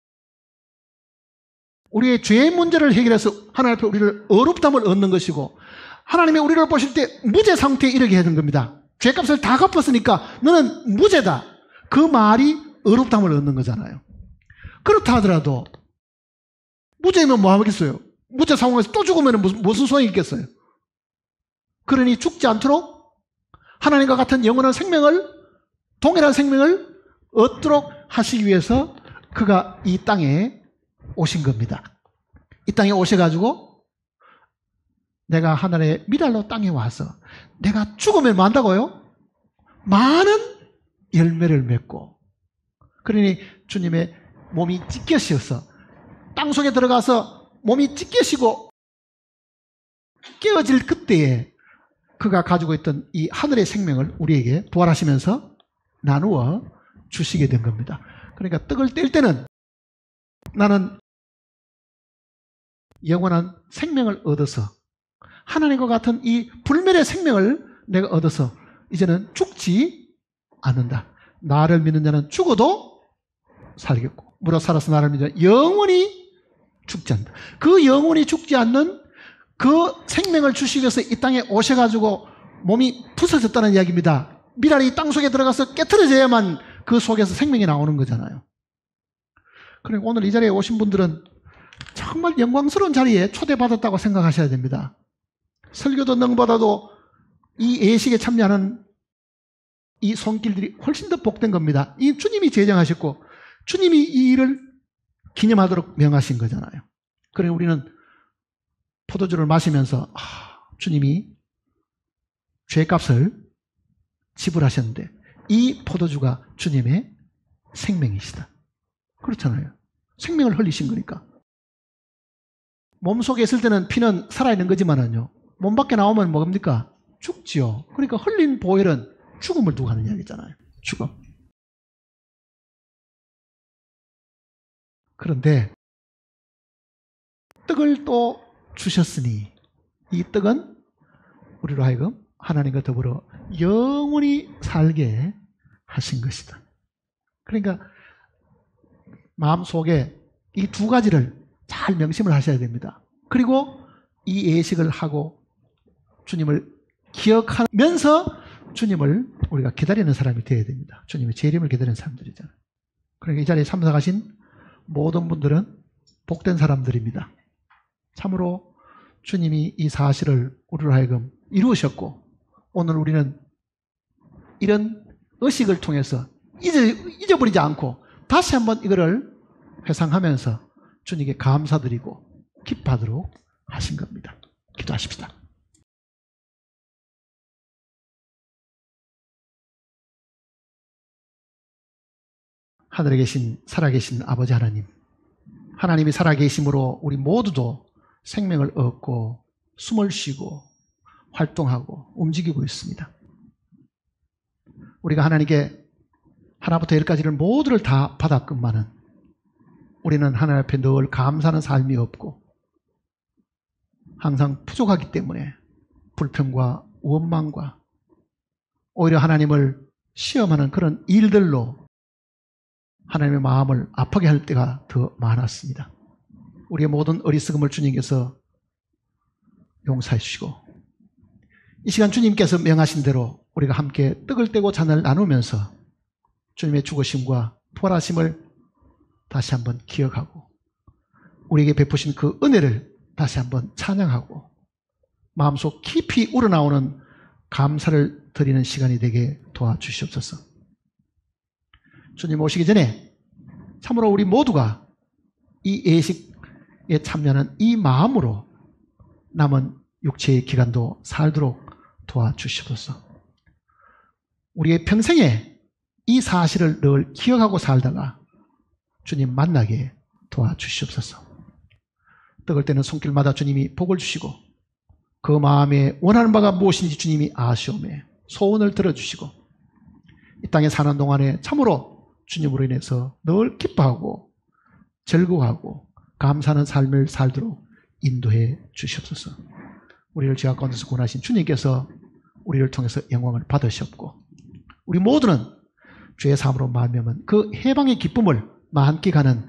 우리의 죄의 문제를 해결해서 하나님 앞에 우리를 어렵담을 얻는 것이고, 하나님이 우리를 보실 때 무죄 상태에 이르게 해준 겁니다. 죄값을 다 갚았으니까 너는 무죄다. 그 말이 어렵담을 얻는 거잖아요. 그렇다 하더라도 무죄면 뭐 하겠어요? 무죄 상황에서 또 죽으면 무슨 소용이 있겠어요? 그러니 죽지 않도록 하나님과 같은 영원한 생명을, 동일한 생명을 얻도록 하시기 위해서 그가 이 땅에 오신 겁니다. 이 땅에 오셔가지고 내가 하늘의 미랄로 땅에 와서 내가 죽으면 뭐 한다고요? 많은 열매를 맺고, 그러니 주님의 몸이 찢겨져서 땅속에 들어가서 몸이 찢겨지고 깨어질 그때에 그가 가지고 있던 이 하늘의 생명을 우리에게 부활하시면서 나누어 주시게 된 겁니다. 그러니까 떡을 뗄 때는 나는 영원한 생명을 얻어서 하나님과 같은 이 불멸의 생명을 내가 얻어서 이제는 죽지 않는다. 나를 믿는 자는 죽어도 살겠고 무릇 살아서 나를 믿는 자는 영원히 죽지 않는다. 그 영원히 죽지 않는 그 생명을 주시기 위해서 이 땅에 오셔가지고 몸이 부서졌다는 이야기입니다. 미랄이 땅 속에 들어가서 깨트려져야만 그 속에서 생명이 나오는 거잖아요. 그러니까 오늘 이 자리에 오신 분들은 정말 영광스러운 자리에 초대받았다고 생각하셔야 됩니다. 설교도 능보다도 이 예식에 참여하는 이 손길들이 훨씬 더 복된 겁니다. 이 주님이 제정하셨고 주님이 이 일을 기념하도록 명하신 거잖아요. 그래 우리는 포도주를 마시면서 주님이 죄값을 지불하셨는데 이 포도주가 주님의 생명이시다. 그렇잖아요. 생명을 흘리신 거니까. 몸속에 있을 때는 피는 살아있는 거지만은요. 몸 밖에 나오면 뭡니까? 죽지요. 그러니까 흘린 보혈은 죽음을 두고 하는 이야기잖아요. 죽음. 그런데 떡을 또 주셨으니 이 떡은 우리로 하여금 하나님과 더불어 영원히 살게 하신 것이다. 그러니까 마음속에 이 두 가지를 잘 명심을 하셔야 됩니다. 그리고 이 예식을 하고 주님을 기억하면서 주님을 우리가 기다리는 사람이 되어야 됩니다. 주님의 재림을 기다리는 사람들이잖아요. 그러니까 이 자리에 참석하신 모든 분들은 복된 사람들입니다. 참으로 주님이 이 사실을 우리로 하여금 이루셨고 오늘 우리는 이런 의식을 통해서 잊어버리지 않고 다시 한번 이거를 회상하면서 주님께 감사드리고 기뻐하도록 하신 겁니다. 기도하십시다. 하늘에 계신 살아계신 아버지 하나님, 하나님이 살아계심으로 우리 모두도 생명을 얻고 숨을 쉬고 활동하고 움직이고 있습니다. 우리가 하나님께 하나부터 열까지를 모두를 다 받았건만은 우리는 하나님 앞에 늘 감사하는 삶이 없고 항상 부족하기 때문에 불평과 원망과 오히려 하나님을 시험하는 그런 일들로 하나님의 마음을 아프게 할 때가 더 많았습니다. 우리의 모든 어리석음을 주님께서 용서해 주시고 이 시간 주님께서 명하신 대로 우리가 함께 떡을 떼고 잔을 나누면서 주님의 죽으심과 부활하심을 다시 한번 기억하고 우리에게 베푸신 그 은혜를 다시 한번 찬양하고 마음속 깊이 우러나오는 감사를 드리는 시간이 되게 도와주시옵소서. 주님 오시기 전에 참으로 우리 모두가 이 예식에 참여하는 이 마음으로 남은 육체의 기간도 살도록 도와주시옵소서. 우리의 평생에 이 사실을 늘 기억하고 살다가 주님 만나게 도와주시옵소서. 떡을 떼는 손길마다 주님이 복을 주시고 그 마음에 원하는 바가 무엇인지 주님이 아시오매 소원을 들어주시고 이 땅에 사는 동안에 참으로 주님으로 인해서 늘 기뻐하고 즐거워하고 감사하는 삶을 살도록 인도해 주시옵소서. 우리를 죄악 가운데서 구원하신 주님께서 우리를 통해서 영광을 받으셨고 우리 모두는 죄의 사함으로 말미암은 그 해방의 기쁨을 만끽하는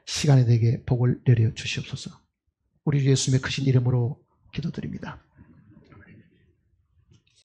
시간이 되게 복을 내려 주시옵소서. 우리 주 예수님의 크신 이름으로 기도드립니다.